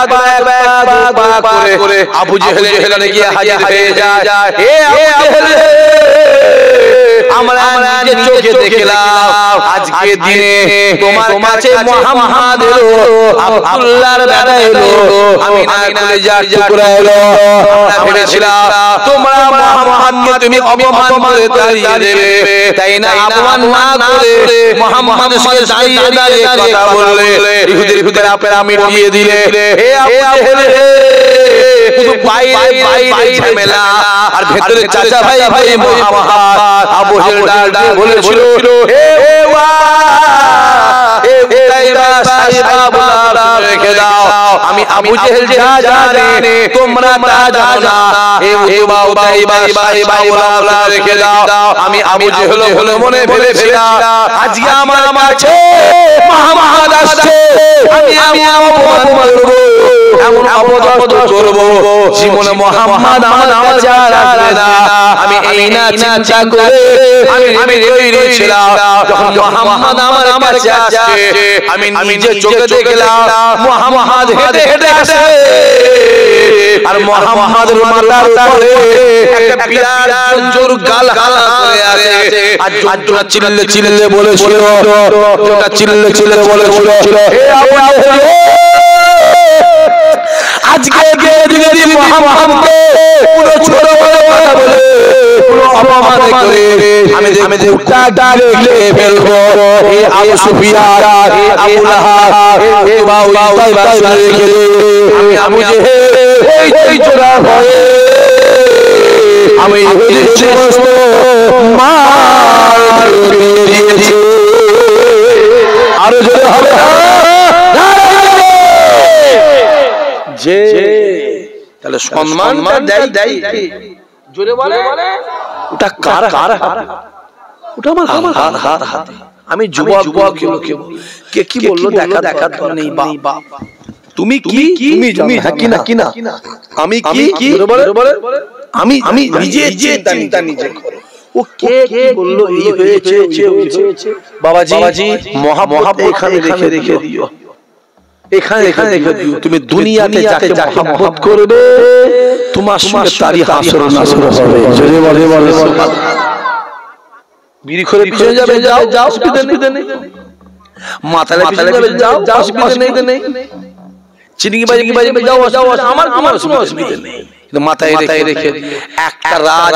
করে আবু জেহেলের হেলানে গিয়ে হাজির হয়ে যায় হে আবু জেহেল আমরা নিজে চোখে দেখলাম আজকে দিনে তোমার কাছে মুহাম্মদ এলো আব্দুল্লাহর বেটা এলো আমিনার কলিজার টুকরা এলো ভেবেছিলাম তোমরা মুহাম্মদকে তুমি অপমান করে তাড়িয়ে দেবে তাই না অপমান না করে মুহাম্মদের সাথে দাঁড়িয়ে কথা বললে ইহুদির আপের আমি দিয়ে দিলে হে আবু জেহেল শুধু বাইরে ঝামেলা আর ভেতরে চাচা ভাই মুহাম্মদ আবু জেহেল ডাল বলেছিল হে ওয়া হে উতাইবা সাইবা বলা রেখে দাও আমি আবু জেহেল যা জানে তোমরা তা জানো না হে উতাইবা সাইবা বলা রেখে দাও আমি আবু জেহেল হলো মনে ভেবেছিলাম আজকে আমার কাছে মুহাম্মদ আসছে আমি অপমান করব এমন অপদস্থ করব জীবনে মুহাম্মদ আমার কাছে আসবে না আমি এই না চিন্তা করে আমি তৈরি ছিলাম যখন মুহাম্মদ আমার কাছে আসছে আমি নিজে চোখে দেখলাম মুহাম্মদ হেঁটে আসে আর মুহাম্মদের মাথার উপরে একটা বিরাট জোর গাল করে আছে আর জোরটা চিল্লে বলেছিল জোরটা চিল্লে বলেছিল হে আবু জেহেল আজকে দিনে মুহাম্মদকে পুরো ছোট বড় কথা বলে পুরো অপমান করে আমি মুখটা ডালে ফেলবো হে আবু সুফিয়ান হে আবু লাহাব হে উতাইবা রেখে আমি আবু জেহেল এই জোড়া হয়ে আমি সমস্ত মার দিয়েছি আরো জোরে হবে যে তাহলে সম্মানটা দেয় জোরে বলে ওটা কার ওটা আমার হাতে আমি যুবক কে কি বললো দেখার নেই বাপ তুমি কি তুমি কি না আমি কি বলে আমি নিজে চিন্তা নিজে করো ও কে বললো এই হয়েছে বাবাজি মহাব্বত এখানে রেখে দিও এখানে রেখে দিও তুমি দুনিয়াতে যাকে মহব্বত করবে তোমার সঙ্গে তারই হাসর নাসর হবে জোরে বলে বিড়ি করে পিছনে যাবে যাও অসুবিধা নেই মাথায় পিছনে যাবে যাও অসুবিধা নেই চিনিকি বাজে যাও আমার কোনো অসুবিধা নেই কিন্তু মাথায় রেখে একটা রাত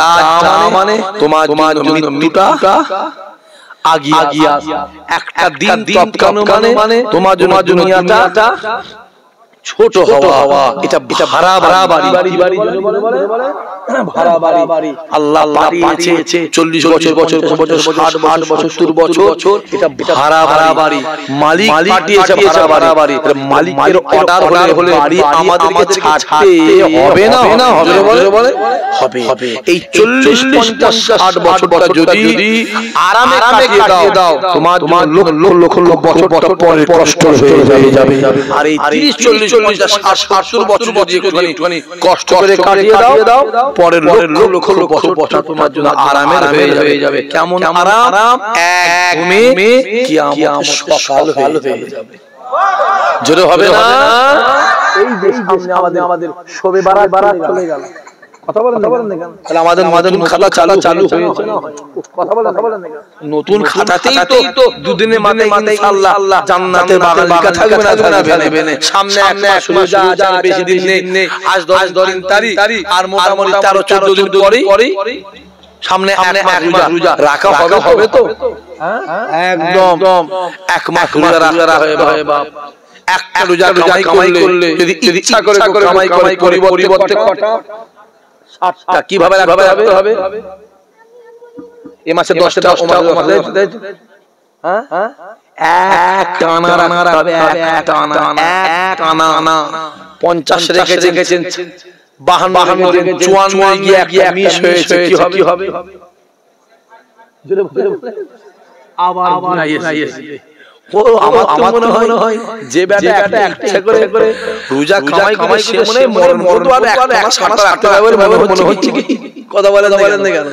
মানে তোমার মৃত্যুটা আগিয়া একটা দিন তপকানো মানে তোমার জন্য দুনিয়াটা ছোট হওয়া এটা ভাড়া বাড়ি ভাড়া বাড়ি আল্লাহ পাঠিয়েছে 40 বছর 60 বছর 70 বছর এটা ভাড়া বাড়ি মালিক পাঠিয়েছে ভাড়া বাড়ি মালিকের অর্ডার হলে বাড়ি আমাদেরকে ছাড়তে হবে না বলে হবে এই 40 50 60 বছরটা যদি আরামে কাটিয়ে দাও তোমার লক্ষ বছর পরে কষ্ট হয়ে যাবে আর এই 30 40 50 বছর যদি একটুখানি কষ্ট করে কাটিয়ে দাও পরের লক্ষ বছর তোমার জন্য আরামের হয়ে যাবে কেমন আরাম এক ঘুমে কিয়ামত সকাল হয়ে যাবে জোরে হবে না এই যে সামনে আমাদের শবে বারাত চলে গেল কথা বলেন না কেন তাহলে আমাদের নতুন খাতা চালু হয়েছে না কথা বলেন না কেন নতুন খাতাতেই তো দুদিনের মাথায় ইনশাআল্লাহ জান্নাতের বাগান লেখা থাকবে না থাকবে সামনে এক মাস রোজা আছে বেশি দিন নেই আজ 10 দিন তারিখ আর মোটামুটি 13 14 দিন পরেই সামনে এক মাস রোজা রাখা হবে তো একদম এক মাস রোজা রাখা হবে বাপ একটা রোজা কামাই করলে যদি ইচ্ছা করে কামাই করে পরিবর্তে কটা কিভাবে রাখতে হবে এই মাসে 10টা হ্যাঁ এক টানা রাখতে হবে, এক টানা 50 রেখেছেন 52 থেকে 54 গিয়ে একটা মিস হয়েছে, কি হবে? আবার ও আমার মনে হয় যে বেটা একটা করে রোজা কামাই সে মনে আর একটা সারা রাখতে হবে মনে হচ্ছে কি কথা বলেন না কেন?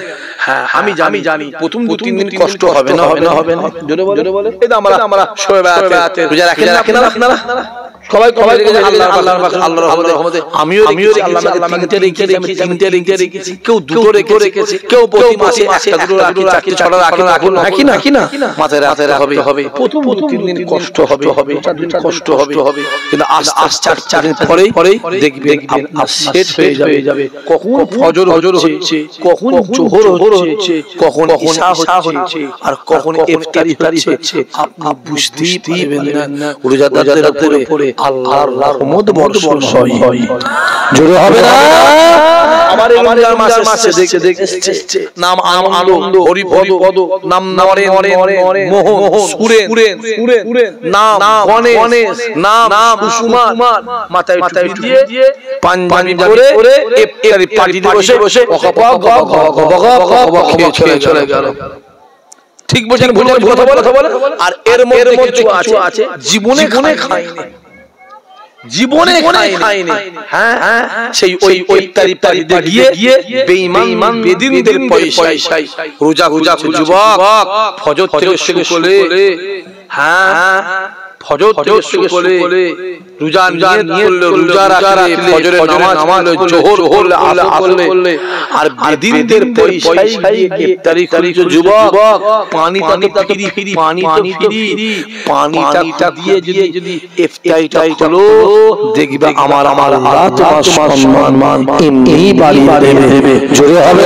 হ্যাঁ আমি জানি প্রথম 2-3 দিন কষ্ট হবে না জোরে বলে এই তো আমরা শোয়েবাতে রোজা রাখেন না আপনারা সবাই আল্লাহর রহমতে আমিও তিনটে রেখেছি, কেউ দুটো রেখেছে, কেউ প্রতি মাসে একটা দুটো রাখি, ছটা রাখি না মাথায় হবে। প্রথম 2-3 দিন কষ্ট হবে, কষ্ট হবে, কিন্তু আস্তে 4 দিন পরেই দেখবেন সেট হয়ে যাবে। কখন ফজর হচ্ছে, কখন জোহর হচ্ছে, কখন ইশা হচ্ছে, আর কখন ইফতারি হচ্ছে, আপনি বুঝতেই পারবেন না। রোজাদারদের উপরে আল্লাহর রহমত বর্ষণ হয়। জোরে হবে না? আমার রমজান মাসে দেখছে নাম আনন্দ হরিপদ নাম নরে মোহন সুরেন নাম গণেশ নাম সুকুমার মাথায় দিয়ে পাঞ্জাবি করে ইফতারি পার্টিতে বসে চলে গেল। ঠিক বলেন, কথা বলে। আর এর মধ্যে কিছু আছে জীবনে খায়নি। হ্যাঁ সেই ওই ইফতারিতে গিয়ে বেঈমান বেদিনদের পয়সায় রোজা যুবক ফজর থেকে শুরু করে ফজর থেকে শুরু করে রোজা নিয়ে রোজা রাখলে ফজরের নামাজ জোহর হলে আসর করলে আর বেদিনদের পয়সায় ইফতারি করেছে যুবক। পানিটা দিয়ে যদি ইফতারিটা হলো দেখবে আমার আল্লাহ তোমার সম্মান এমনি বাড়িয়ে দেবে। জোরে হবে।